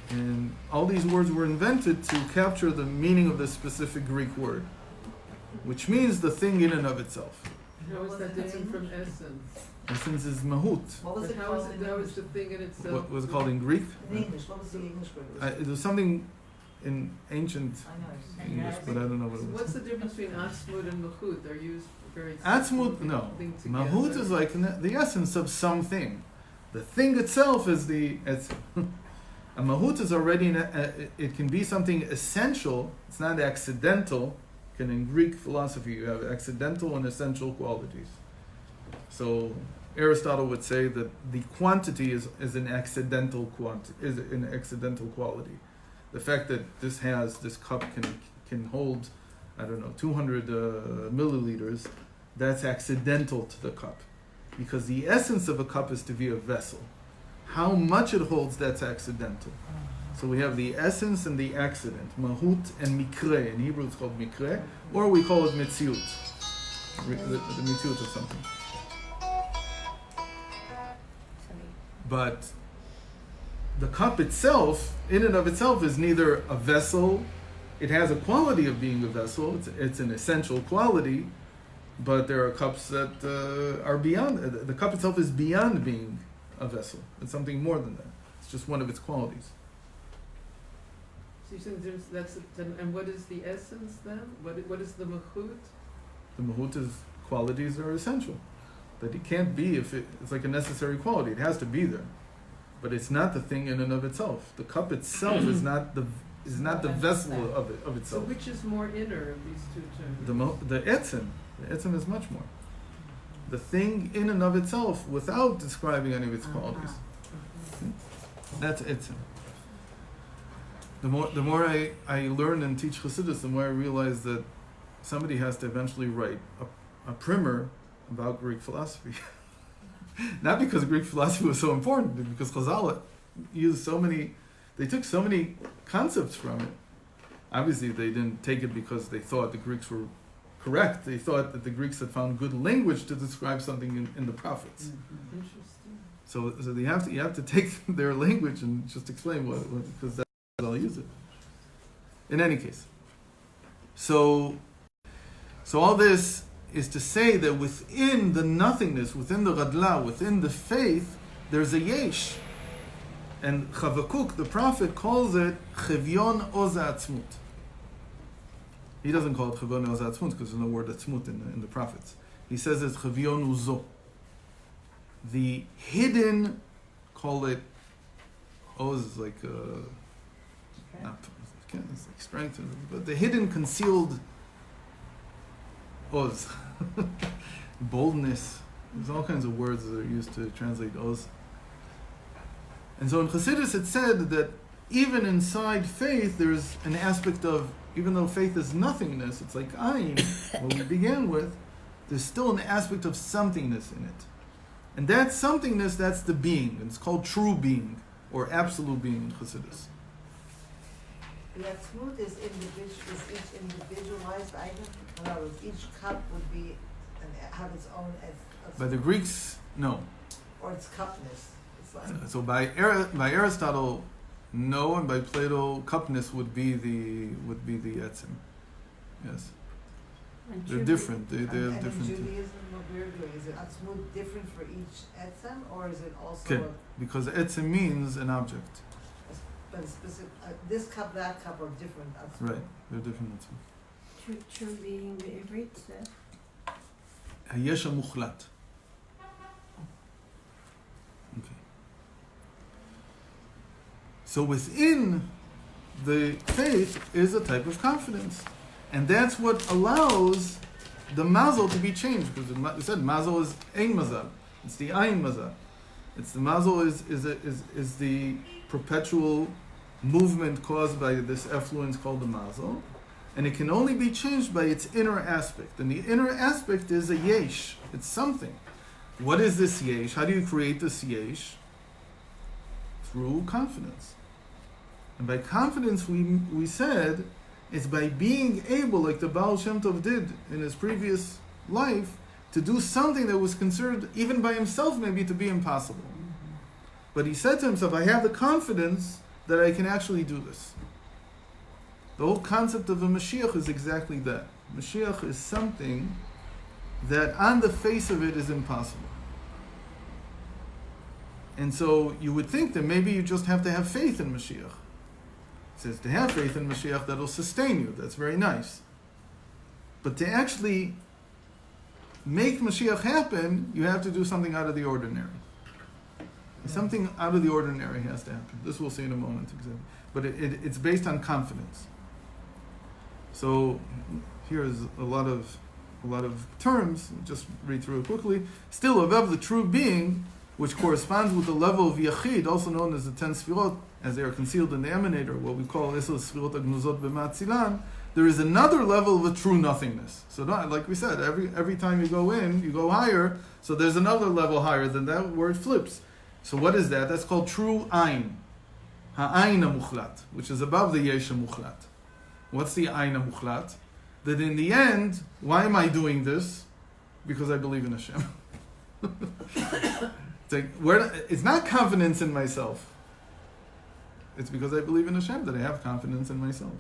and all these words were invented to capture the meaning of the specific Greek word, which means the thing in and of itself. How is that different from essence? Essence is mahut. What was But it how called is in it, how is English? the thing in itself? What was it called in Greek? In English, what was the English word? It was something in ancient I know. English, but I don't know what So it was. what's the difference between atzmut and mahut? They're used very Atzmut, no. thing together. Mahut is like the essence of something. The thing itself is a mahut is already, it can be something essential, it's not accidental. And in Greek philosophy, you have accidental and essential qualities. So Aristotle would say that the quantity is an accidental quality. The fact that this cup can hold, 200 milliliters, that's accidental to the cup, because the essence of a cup is to be a vessel. How much it holds, that's accidental. So we have the essence and the accident, mahut and mikre. In Hebrew it's called mikre, or we call it mitziut, the mitziut of something. But the cup itself, in and of itself, is neither a vessel, it has a quality of being a vessel, it's an essential quality, but there are cups that are beyond, the cup itself is beyond being a vessel. It's something more than that. It's just one of its qualities. So you're saying and what is the essence then? What is the mahut? The mahut is qualities that are essential. That it can't be it's like a necessary quality. It has to be there. But it's not the thing in and of itself. The cup itself is not the vessel of So itself. which is more inner of these two terms? The etzem is much more. The thing in and of itself without describing any of its qualities. That's etzem. The more I learn and teach Chassidus, the more I realize that somebody has to eventually write a primer about Greek philosophy. Not because Greek philosophy was so important, but because Chazal they took so many concepts from it. Obviously, they didn't take it because they thought the Greeks were correct. They thought that the Greeks had found good language to describe something in the prophets. Interesting. So you have to take their language and just explain what because that's how I'll use it. In any case, so all this is to say that within the nothingness, within the Radla, within the faith, there's a yesh. And Chavakuk, the prophet, calls it Chevyon Oza Atzmut. He doesn't call it Chevyon Oza Atzmut because there's no word Atzmut in the prophets. He says it's Chevyon Uzo. The hidden, call it Oz, like it's like strength, but the hidden, concealed Oz. Boldness. There's all kinds of words that are used to translate Oz. And so in Chassidus it said that even inside faith there's an aspect of, even though faith is nothingness, it's like Ayin, what we began with, there's still an aspect of somethingness in it. And that somethingness, that's the being. And it's called true being, or absolute being in Chassidus. The atzmut is each individualized item. In other words, each cup would be have its own By the Greeks, no. or its cupness. It's like So by Aristotle, No, and by Plato, cupness would be the etzim. Yes, And they're Judaism- different. They're And in different. Judaism, what we're doing, is it atzmut different for each etzem, or is it also Okay, because etzim means an object. but specific, this cup, that cup are different atzmut? Right, they're different etzim. True being בעברית זה היש המוחלט. Okay. So within the faith is a type of confidence. And that's what allows the mazel to be changed. Because it said mazel is ein mazal. It's the ein mazal. It's the mazel is the perpetual movement caused by this effluence called the mazel. And it can only be changed by its inner aspect. And the inner aspect is a yesh. It's something. What is this yesh? How do you create this yesh? Through confidence. And by confidence, we said, it's by being able, like the Baal Shem Tov did in his previous life, to do something that was considered, even by himself, maybe to be impossible. But he said to himself, I have the confidence that I can actually do this. The whole concept of a Mashiach is exactly that. Mashiach is something that on the face of it is impossible. And so you would think that maybe you just have to have faith in Mashiach. It says to have faith in Mashiach, that'll sustain you. That's very nice. But to actually make Mashiach happen, you have to do something out of the ordinary. Something out of the ordinary has to happen. This we'll see in a moment, exactly. But it's based on confidence. So here's a lot of terms. Just read through it quickly. Still, above the true being, which corresponds with the level of Yachid, also known as the 10 Sfirot, as they are concealed in the emanator, what we call Esel Sfirot Agnuzot B'Matzilan, there is another level of a true nothingness. So like we said, every time you go in, you go higher, so there's another level higher than that where it flips. So what is that? That's called true Ayn. Ha'ayn HaMuchlat, which is above the Yesh HaMuchlat. What's the Ayn HaMuchlat? That in the end, why am I doing this? Because I believe in Hashem. It's not confidence in myself. It's because I believe in Hashem that I have confidence in myself.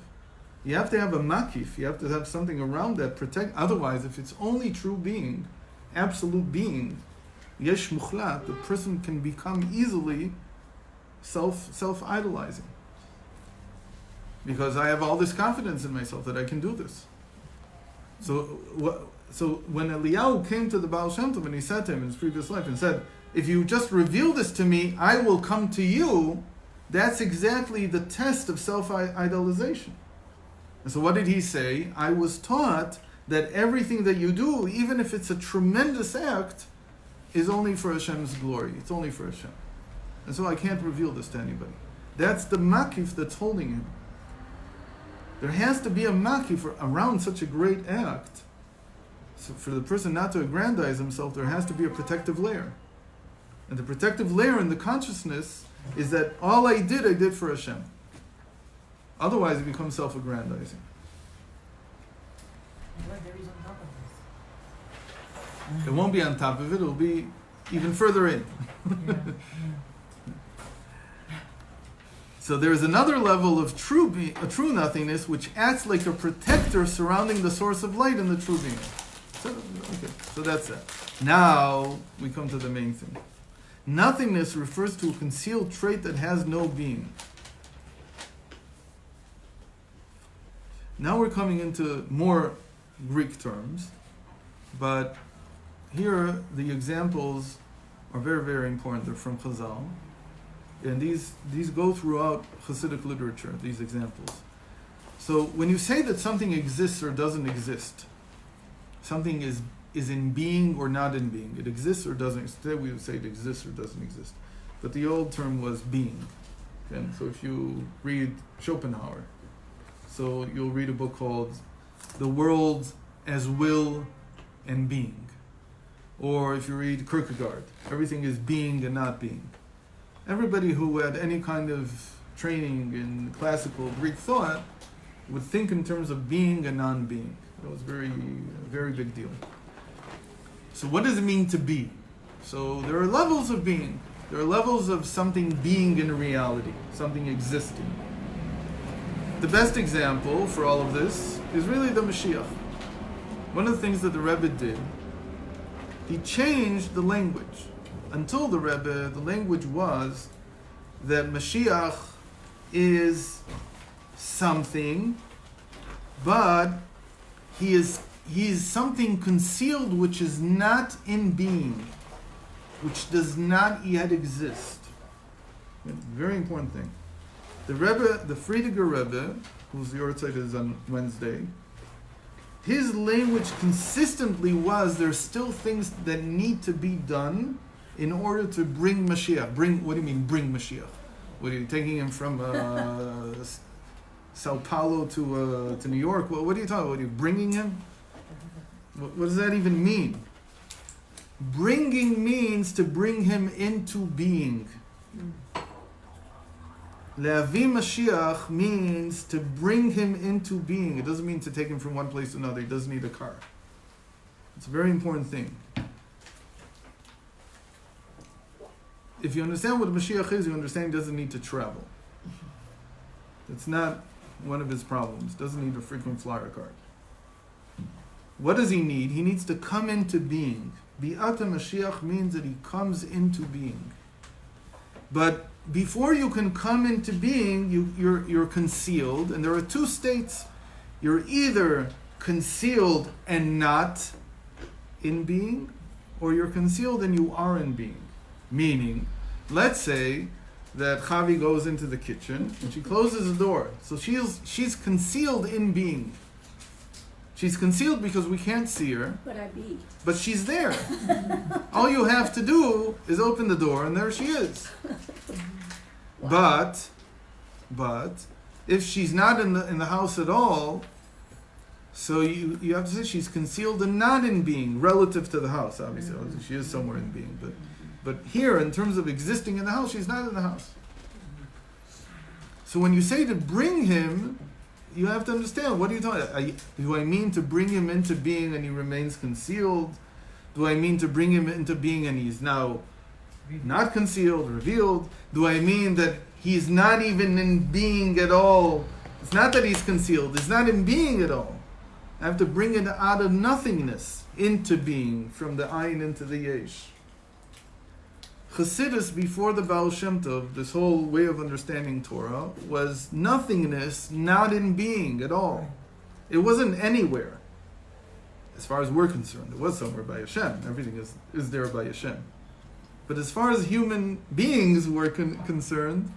You have to have a makif. You have to have something around that protect. Otherwise, if it's only true being, absolute being, yesh muchlat, the person can become easily self-idolizing. Because I have all this confidence in myself that I can do this. So when Eliyahu came to the Baal Shem Tov and he said to him in his previous life and said, if you just reveal this to me, I will come to you, that's exactly the test of self-idolization. And so what did he say? I was taught that everything that you do, even if it's a tremendous act, is only for Hashem's glory. It's only for Hashem. And so I can't reveal this to anybody. That's the makif that's holding him. There has to be a makif around such a great act. So for the person not to aggrandize himself, there has to be a protective layer. And the protective layer in the consciousness is that all I did for Hashem. Otherwise it becomes self-aggrandizing. What there is on top of this? It won't be on top of it, it'll be even further in. So there is another level of true nothingness which acts like a protector surrounding the source of light in the true being. So that's it. Now we come to the main thing. Nothingness refers to a concealed trait that has no being. Now we're coming into more Greek terms, but here the examples are very, very important. They're from Chazal. And these go throughout Hasidic literature, these examples. So when you say that something exists or doesn't exist, something is in being or not in being. It exists or doesn't exist. Today we would say it exists or doesn't exist. But the old term was being. And so if you read Schopenhauer, so you'll read a book called The World as Will and Being. Or if you read Kierkegaard, everything is being and not being. Everybody who had any kind of training in classical Greek thought would think in terms of being and non-being. That was a very big deal. So what does it mean to be? So there are levels of being. There are levels of something being in reality, something existing. The best example for all of this is really the Mashiach. One of the things that the Rebbe did, he changed the language. Until the Rebbe, the language was that Mashiach is something, but he is something concealed which is not in being, which does not yet exist. Very important thing. The Rebbe, the Friediger Rebbe, whose Yortzeit is on Wednesday, his language consistently was there's still things that need to be done in order to bring Mashiach. What do you mean, bring Mashiach? What are you taking him from Sao Paulo to New York? What are you talking about? Are you bringing him? What does that even mean? Bringing means to bring him into being. Le'avi Mashiach means to bring him into being. It doesn't mean to take him from one place to another. He doesn't need a car. It's a very important thing. If you understand what Mashiach is, you understand he doesn't need to travel. It's not one of his problems. Doesn't need a frequent flyer card. What does he need? He needs to come into being. Bi'ata Mashiach means that he comes into being. But before you can come into being, you're concealed, and there are two states. You're either concealed and not in being, or you're concealed and you are in being. Meaning, let's say that Chavi goes into the kitchen and she closes the door. So she's concealed in being. She's concealed because we can't see her, but she's there. All you have to do is open the door and there she is. But if she's not in the house at all, so you have to say she's concealed and not in being relative to the house. Obviously, she is somewhere in being, but here, in terms of existing in the house, she's not in the house. So when you say to bring him, you have to understand, what are you talking about? Do I mean to bring him into being and he remains concealed? Do I mean to bring him into being and he's now not concealed, revealed? Do I mean that he's not even in being at all? It's not that he's concealed, it's not in being at all. I have to bring it out of nothingness into being, from the Ayin into the Yesh. Chassidus, before the Baal Shem Tov, this whole way of understanding Torah, was nothingness, not in being at all. It wasn't anywhere. As far as we're concerned, it was somewhere by Hashem. Everything is there by Hashem. But as far as human beings were concerned,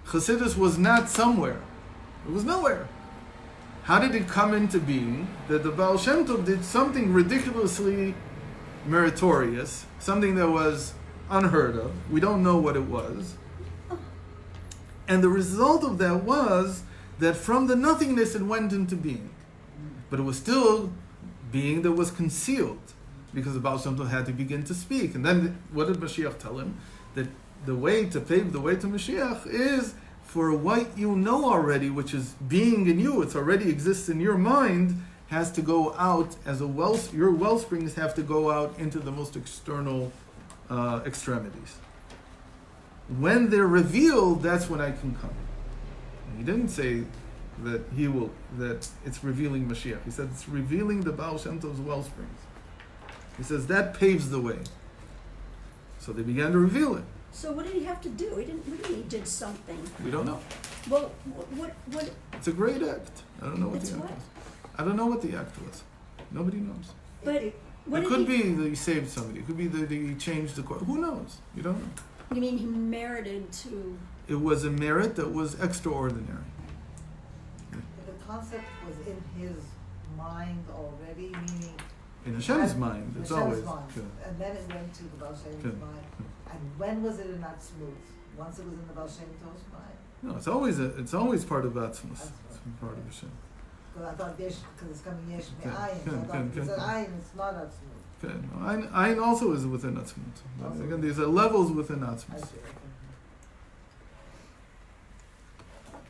Chassidus was not somewhere. It was nowhere. How did it come into being? That the Baal Shem Tov did something ridiculously meritorious, something that was unheard of. We don't know what it was. And the result of that was that from the nothingness it went into being. But it was still being that was concealed, because the Baal Shem Tov had to begin to speak. And then what did Mashiach tell him? That the way to pave the way to Mashiach is for what you know already, which is being in you, it already exists in your mind, has to go out as a your wellsprings have to go out into the most external extremities. When they're revealed, that's when I can come. And he didn't say that that it's revealing Mashiach. He said it's revealing the Baal Shem Tov's wellsprings. He says that paves the way. So they began to reveal it. So what did he have to do? He didn't really, he did something. We don't know. Well, what? It's a great act. I don't know what It's the act what? was. I don't know what the act was. Nobody knows. But what It did could he, be that he saved somebody. It could be that he changed the course. Who knows? You don't know. you mean he merited to? It was a merit that was extraordinary. The concept was in his mind already, meaning In Hashem's mind, it's Hashem's always. mind. Good. And then it went to the Baal Shem Good. Tov's mind. And when was it in that smooth? Once it was in the Baal Shem Tov's mind. No, it's always part of Atzmus. That's It's part of Hashem. Because I thought Yesh, because it's coming Yesh Good, Me'ayin. good, So I thought good, it's good. an Ayin, it's not that smooth. Okay. No, Ayin also is within Atzmut. But Also. again, these are levels within I Atzmut. see, okay.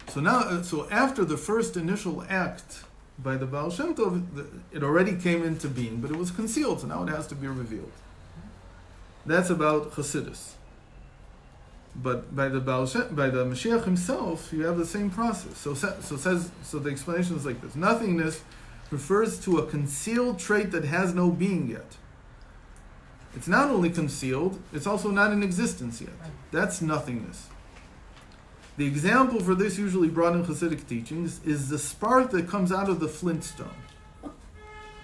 So now, so after the first initial act by the Baal Shem Tov, it already came into being, but it was concealed, so now it has to be revealed. That's about Chassidus. But by the Mashiach himself, you have the same process. So the explanation is like this: nothingness refers to a concealed trait that has no being yet. It's not only concealed; it's also not in existence yet. That's nothingness. The example for this, usually brought in Hasidic teachings, is the spark that comes out of the flintstone.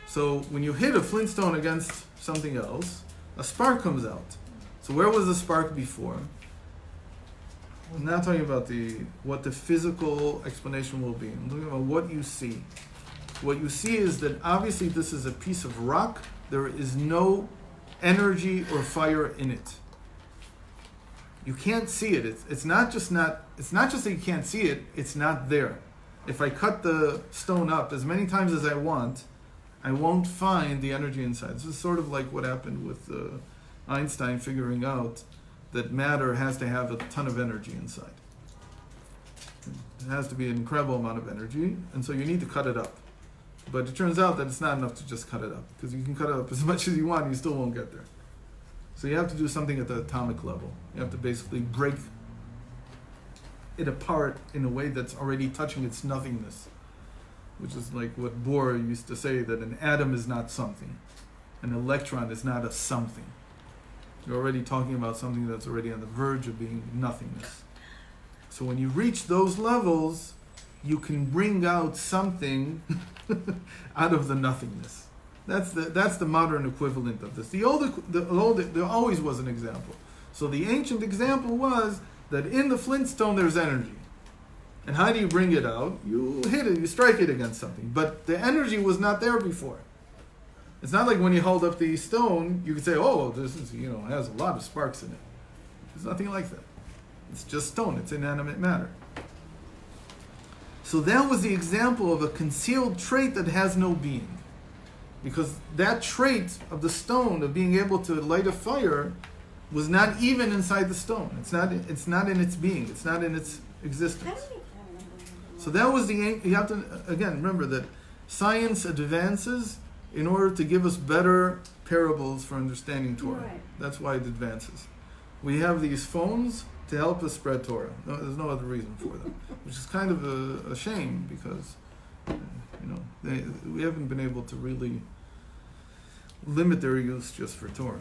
So when you hit a flintstone against something else, a spark comes out. So where was the spark before? I'm not talking about what the physical explanation will be. I'm talking about what you see. What you see is that obviously this is a piece of rock. There is no energy or fire in it. You can't see it. It's not just that you can't see it, it's not there. If I cut the stone up as many times as I want, I won't find the energy inside. This is sort of like what happened with Einstein figuring out that matter has to have a ton of energy inside. It has to be an incredible amount of energy, and so you need to cut it up. But it turns out that it's not enough to just cut it up, because you can cut it up as much as you want and you still won't get there. So you have to do something at the atomic level. You have to basically break it apart in a way that's already touching its nothingness, which is like what Bohr used to say, that an atom is not something. An electron is not a something. You're already talking about something that's already on the verge of being nothingness. So when you reach those levels, you can bring out something out of the nothingness. That's the modern equivalent of this. There always was an example. So the ancient example was that in the flintstone there's energy. And how do you bring it out? You hit it, you strike it against something. But the energy was not there before. It's not like when you hold up the stone, you could say, oh, this is, has a lot of sparks in it. There's nothing like that. It's just stone, it's inanimate matter. So that was the example of a concealed trait that has no being. Because that trait of the stone, of being able to light a fire, was not even inside the stone. It's not in its being. It's not in its existence. So that was you have to, again, remember that science advances in order to give us better parables for understanding Torah. Right. That's why it advances. We have these phones to help us spread Torah. No, there's no other reason for them, which is kind of a shame, because we haven't been able to really limit their use just for Torah.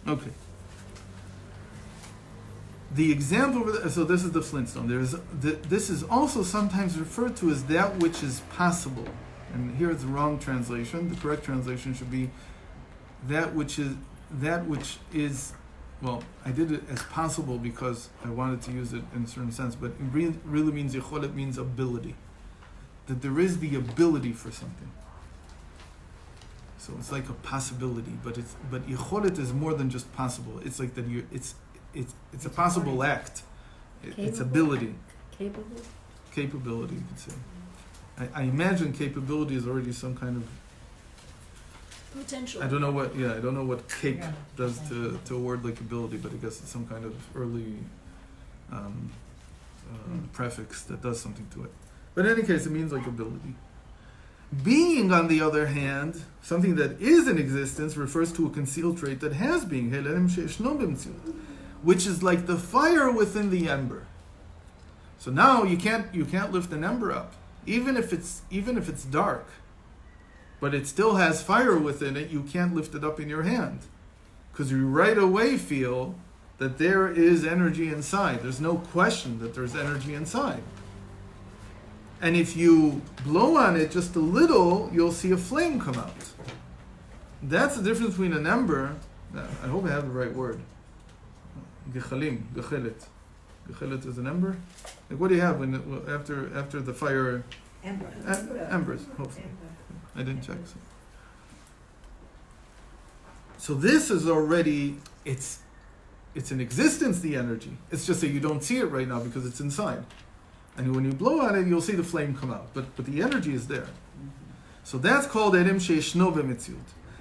Okay. The example, so this is the flintstone. This is also sometimes referred to as that which is possible. And here it's the wrong translation. The correct translation should be that which is, well, I did it as possible because I wanted to use it in a certain sense, but it really means yicholet, means ability. That there is the ability for something. So it's like a possibility, but yicholet is more than just possible. It's like that it's a possible act. It's ability. Capability, you could say. I imagine capability is already some kind of potential. I don't know what cape does to a word like ability, but I guess it's some kind of early prefix that does something to it. But in any case, it means like ability. Being, on the other hand, something that is in existence, refers to a concealed trait that has being, which is like the fire within the ember. So now you can't lift an ember up, even if it's dark, but it still has fire within it. You can't lift it up in your hand, because you right away feel that there is energy inside. There's no question that there's energy inside. And if you blow on it just a little, you'll see a flame come out. That's the difference between an ember. I hope I have the right word. Gechelet. Gechelet is an ember. Like, what do you have after the fire? Embers, hopefully. I didn't check. So this is already, it's in existence, the energy. It's just that you don't see it right now because it's inside. And when you blow on it, you'll see the flame come out. But the energy is there. So that's called Erim Sheishno B'Metziut,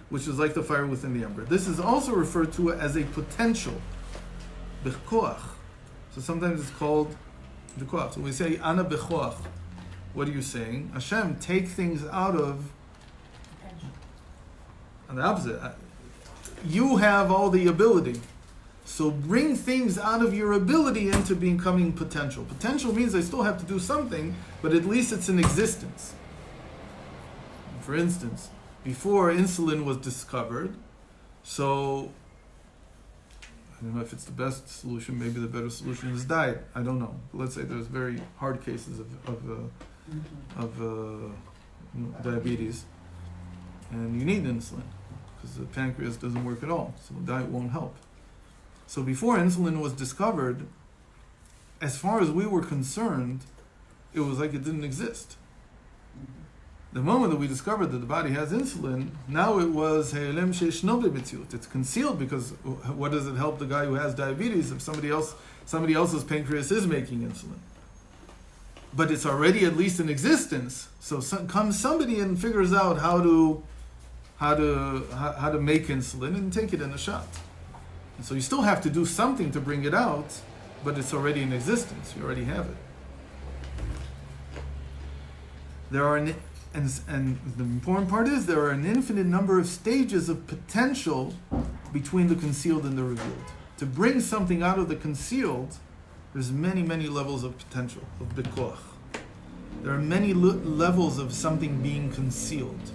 which is like the fire within the ember. This is also referred to as a potential. B'choach. So sometimes it's called b'choach. So we say, Ana b'choach. What are you saying? Hashem, take things out of... And the opposite. You have all the ability. So bring things out of your ability into becoming potential. Potential means I still have to do something, but at least it's in existence. For instance, before insulin was discovered, so I don't know if it's the best solution. Maybe the better solution is diet. I don't know. Let's say there's very hard cases of diabetes, and you need insulin because the pancreas doesn't work at all, so diet won't help. So before insulin was discovered, as far as we were concerned, it was like it didn't exist. The moment that we discovered that the body has insulin, now it was it's concealed, because what does it help the guy who has diabetes if somebody else's pancreas is making insulin? But it's already at least in existence. So comes somebody and figures out how to make insulin and take it in a shot. And so you still have to do something to bring it out, but it's already in existence. You already have it. There are and the important part is there are an infinite number of stages of potential between the concealed and the revealed. To bring something out of the concealed, there's many, many levels of potential, of bikoach. There are many levels of something being concealed.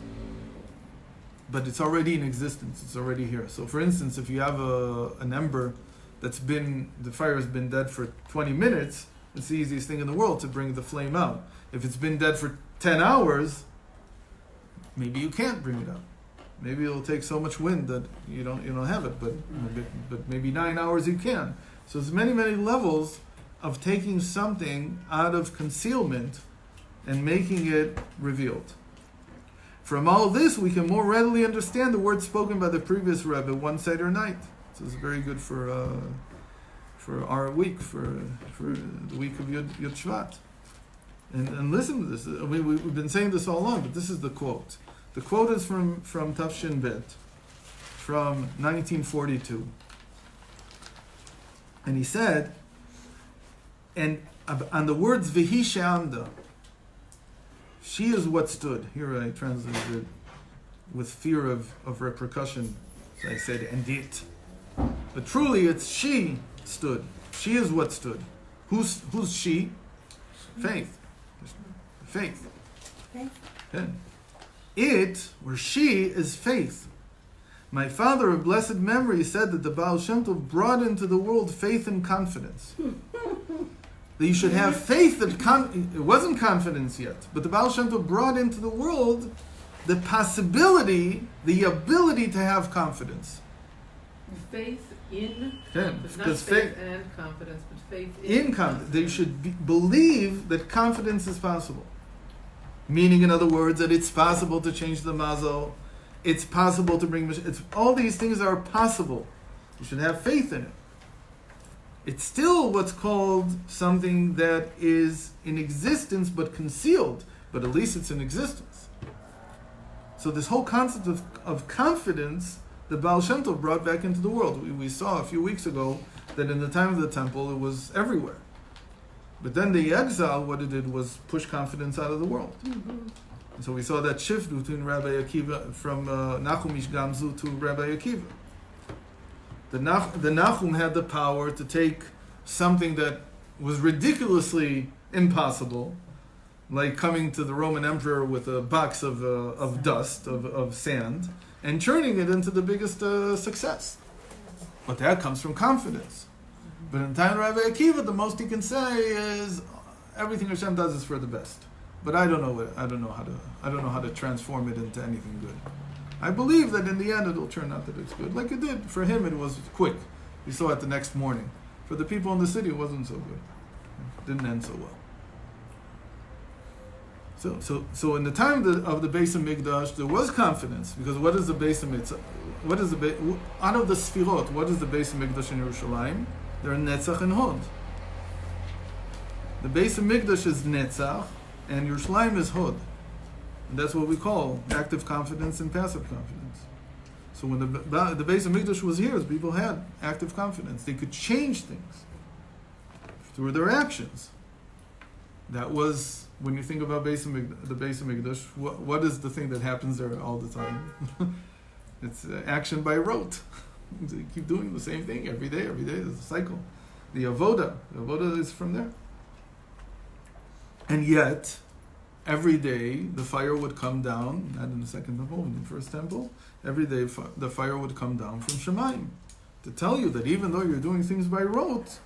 But it's already in existence, it's already here. So for instance, if you have an ember the fire has been dead for 20 minutes, it's the easiest thing in the world to bring the flame out. If it's been dead for 10 hours, maybe you can't bring it out. Maybe it'll take so much wind that you don't have it, but maybe 9 hours you can. So there's many, many levels of taking something out of concealment and making it revealed. From all of this, we can more readily understand the words spoken by the previous Rebbe one Seder night. So it's very good for our week, for the week of Yud Shvat. And listen to this. I mean, we've been saying this all along, but this is the quote. The quote is from Tafshin Bet, from 1942. And he said, and on the words Vihi She'amda, she is what stood. Here I translated it with fear of repercussion. So I said, and it. But truly it's she stood. She is what stood. Who's she? Faith. Faith. Yeah. It, or she, is faith. My father of blessed memory said that the Baal Shem Tov brought into the world faith and confidence. That you should have faith that it wasn't confidence yet, but the Baal Shem Tov brought into the world the possibility, the ability to have confidence. Faith in confidence, not because faith and confidence, but faith in confidence. They should believe that confidence is possible. Meaning, in other words, that it's possible to change the mazel, it's possible to bring... all these things are possible. You should have faith in it. It's still what's called something that is in existence but concealed, but at least it's in existence. So this whole concept of confidence, the Baal Shem Tov brought back into the world. We saw a few weeks ago that in the time of the temple it was everywhere. But then the exile, what it did was push confidence out of the world. Mm-hmm. And so we saw that shift between Rabbi Akiva, from Nachum Ish Gamzu to Rabbi Akiva. The Nachum had the power to take something that was ridiculously impossible, like coming to the Roman emperor with a box of dust, of sand, and turning it into the biggest success. But that comes from confidence. But in time of Rabbi Akiva, the most he can say is everything Hashem does is for the best. But I don't know how to transform it into anything good. I believe that in the end it'll turn out that it's good. Like it did. For him it was quick. We saw it the next morning. For the people in the city it wasn't so good. It didn't end so well. So in the time of the Beis HaMikdash, there was confidence, because what is the Beis HaMikdash? Out of the Sfirot, what is the Beis HaMikdash in Yerushalayim? There are Netzach and Hod. The Beis HaMikdash is Netzach, and Yerushalayim is Hod. And that's what we call active confidence and passive confidence. So when the Beis HaMikdash was here, people had active confidence. They could change things through their actions. That was, when you think about the Beis HaMikdash, what is the thing that happens there all the time? It's action by rote. So you keep doing the same thing every day. There's a cycle. The avoda is from there. And yet, every day the fire would come down, not in the second temple, in the first temple, every day the fire would come down from Shemaim to tell you that even though you're doing things by rote,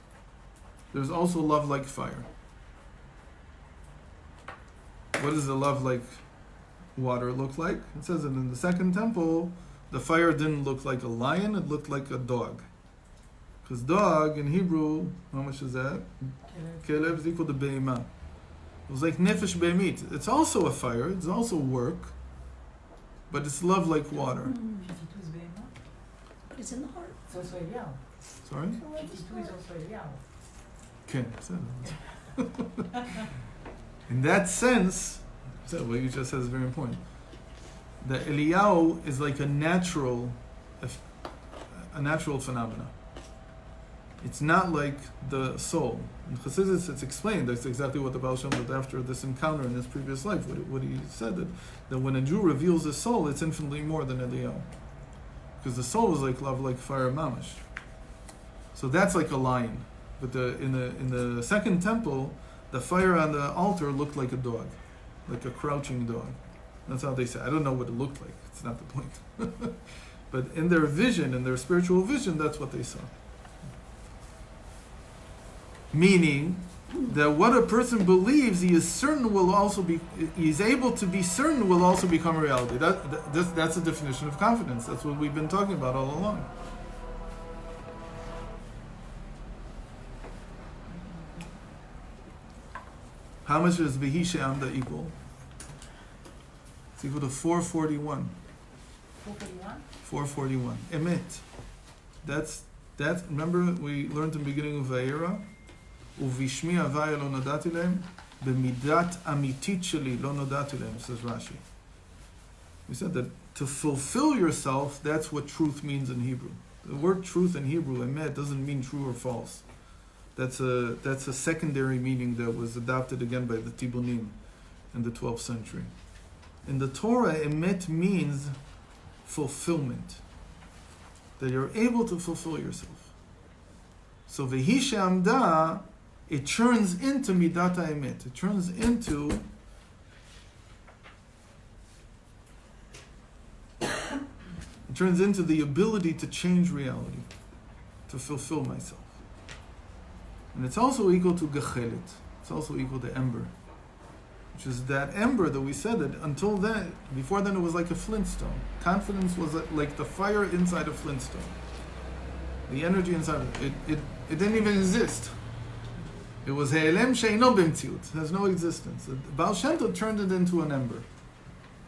there's also love like fire. What does the love like water look like? It says that in the second temple, the fire didn't look like a lion, it looked like a dog. Because dog in Hebrew, how much is that? Keleb is equal to be'ema. It was like nefesh be'emit. It's also a fire, it's also work, but it's love like water. But it's in the heart. It's also Eliyahu. Sorry? 52 is also Eliyahu. Okay. In that sense, so what you just said is very important. The Eliyahu is like a natural phenomena. It's not like the soul. In Chassidus, it's explained. That's exactly what the Baal Shem did after this encounter in his previous life. What he said that when a Jew reveals his soul, it's infinitely more than Eliyahu, because the soul is like love, like fire, mamash. So that's like a lion. But in the second temple, the fire on the altar looked like a dog, like a crouching dog. That's how they say. I don't know what it looked like. It's not the point. But in their vision, in their spiritual vision, that's what they saw. Meaning that what a person believes, he is able to be certain will also become a reality. That's the definition of confidence. That's what we've been talking about all along. How much is Behi She'amda equal? It's equal to 441. 441? 441. Emet. That's remember we learned in the beginning of Vayera? Uvishmi avaya lo nodati lehem, b'midat amitit sheli lo nodati lehem, says Rashi. We said that to fulfill yourself, that's what truth means in Hebrew. The word truth in Hebrew, emet, doesn't mean true or false. That's a secondary meaning that was adopted again by the Tibunim in the 12th century. In the Torah, emet means fulfillment. That you're able to fulfill yourself. So Vehi She'amda, it turns into midat ha'emet. It turns into the ability to change reality, to fulfill myself. And it's also equal to gechelet. It's also equal to ember. Which is that ember that we said that until then, before then it was like a flintstone. Confidence was like the fire inside a flintstone. The energy inside it didn't even exist. It was he'elem she'eino b'mtziut. It has no existence. Baal Shem Tov turned it into an ember.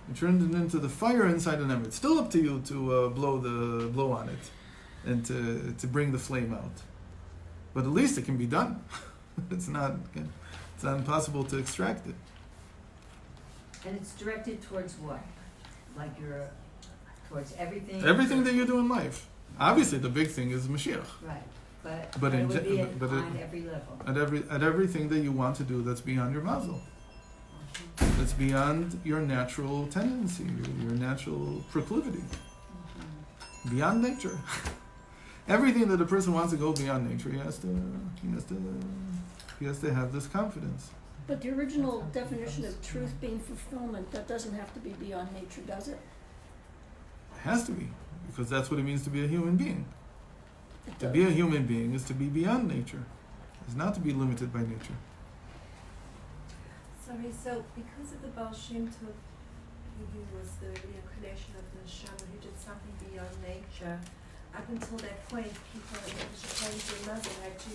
It turned it into the fire inside an ember. It's still up to you to blow on it and to bring the flame out. But at least it can be done. It's not impossible to extract it. And it's directed towards what? Like towards everything? Everything that you do in life. Obviously, the big thing is Mashiach. Right. But it in would be but on every level. At everything that you want to do that's beyond your mazel. That's beyond your natural tendency, your natural proclivity. Beyond nature. Everything that a person wants to go beyond nature, he has to have this confidence. But the original definition of truth being fulfillment, that doesn't have to be beyond nature, does it? It has to be, because that's what it means to be a human being. It To does. be a human being is to be beyond nature. It's not to be limited by nature. Sorry, so because of the Baal Shem Tov, who was the reincarnation of the Neshama who did something beyond nature, up until that point, people in the Japanese mother had to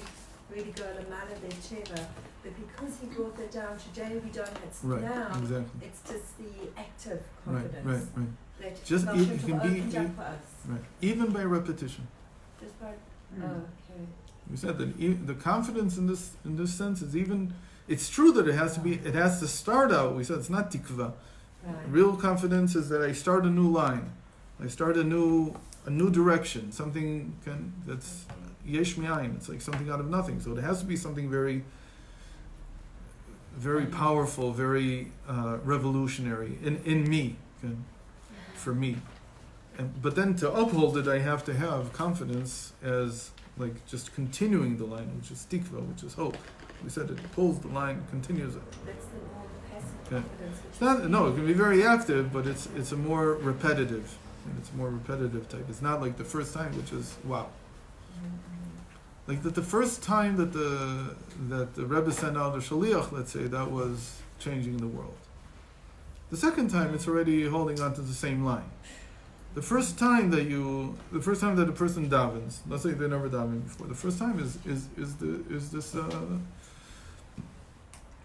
really go to Mala their Teva. But because he brought that down today, we don't have Right, now. exactly. It's just the active Right, confidence right. that Just Baal it Shem can Tov be- opened up for us. Right. Even by repetition. Just by, Mm. oh, okay. We said that the confidence in this sense is even. It's true that it has to start out. We said it's not tikva. Right. Real confidence is that I start a new line, I start a new direction. Something that's yesh mi'ayin. It's like something out of nothing. So it has to be something very, very powerful, very revolutionary in me, for me. but then to uphold it, I have to have confidence as like just continuing the line, which is tikva, which is hope. We said it pulls the line, continues it. That's the more passive Okay. confidence. Which It's not, no, it can be very active, but it's a more repetitive, and it's a more repetitive type. It's not like the first time, which is wow. Like the first time that the Rebbe sent out a shaliach, let's say, that was changing the world. The second time, it's already holding on to the same line. The first time that a person davens, let's say they never davened before. The first time is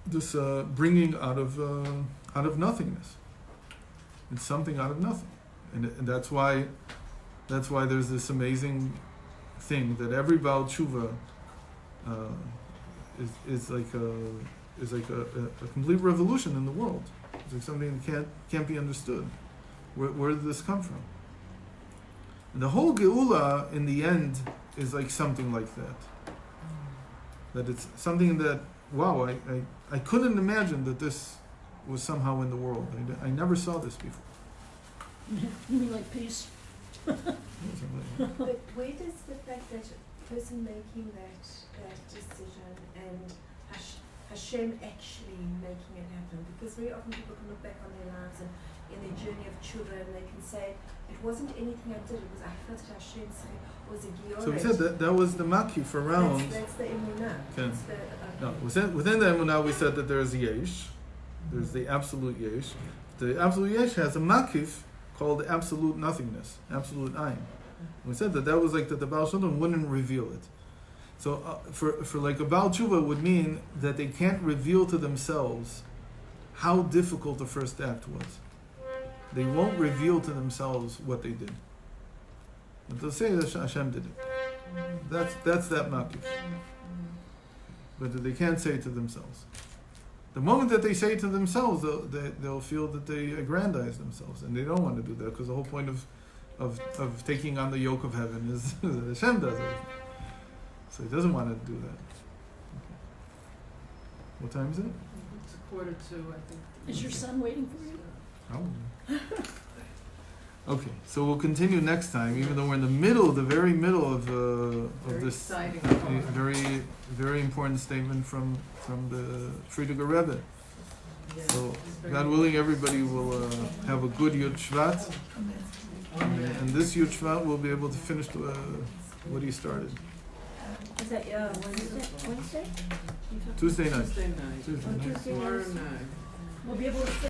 this bringing out of nothingness. It's something out of nothing, and that's why there's this amazing thing that every Baal Tshuva is like a complete revolution in the world. It's like something that can't be understood. Where did this come from? And the whole Geula in the end is like something like that. That it's something that, wow, I couldn't imagine that this was somehow in the world. I never saw this before. You mean like peace? But where does the fact that a person making that decision and Hashem actually making it happen? Because very often people can look back on their lives and in their journey of tshuva and they can say, it wasn't anything I did, it was I felt that Hashem was a gioret. So we said that was the makif around. That's the emunah. Okay. That's the, No, within the emunah we said that there's yesh. There's the absolute yesh. The absolute yesh has a makif called absolute nothingness, absolute ayin. We said that was like that the Baal Shem Tov wouldn't reveal it. So for like a Baal Tshuva would mean that they can't reveal to themselves how difficult the first act was. They won't reveal to themselves what they did. But they'll say that Hashem did it. That's that makif. But they can't say it to themselves. The moment that they say it to themselves, they'll feel that they aggrandize themselves, and they don't want to do that because the whole point of taking on the yoke of heaven is that Hashem does it. So he doesn't want to do that. Okay. What time is it? It's 1:45, I think. Is your son waiting for you? Probably. Okay, so we'll continue next time, even though we're in the very middle of Very this exciting. very, very important statement from the Friediger Rebbe. Yeah, So, it's very God willing, everybody will have a good Yud Shvat, and this Yud Shvat will be able to finish what he started. Is that Wednesday? Tuesday night. Tuesday night. Tuesday night. Tuesday Tomorrow night. night. We'll be able to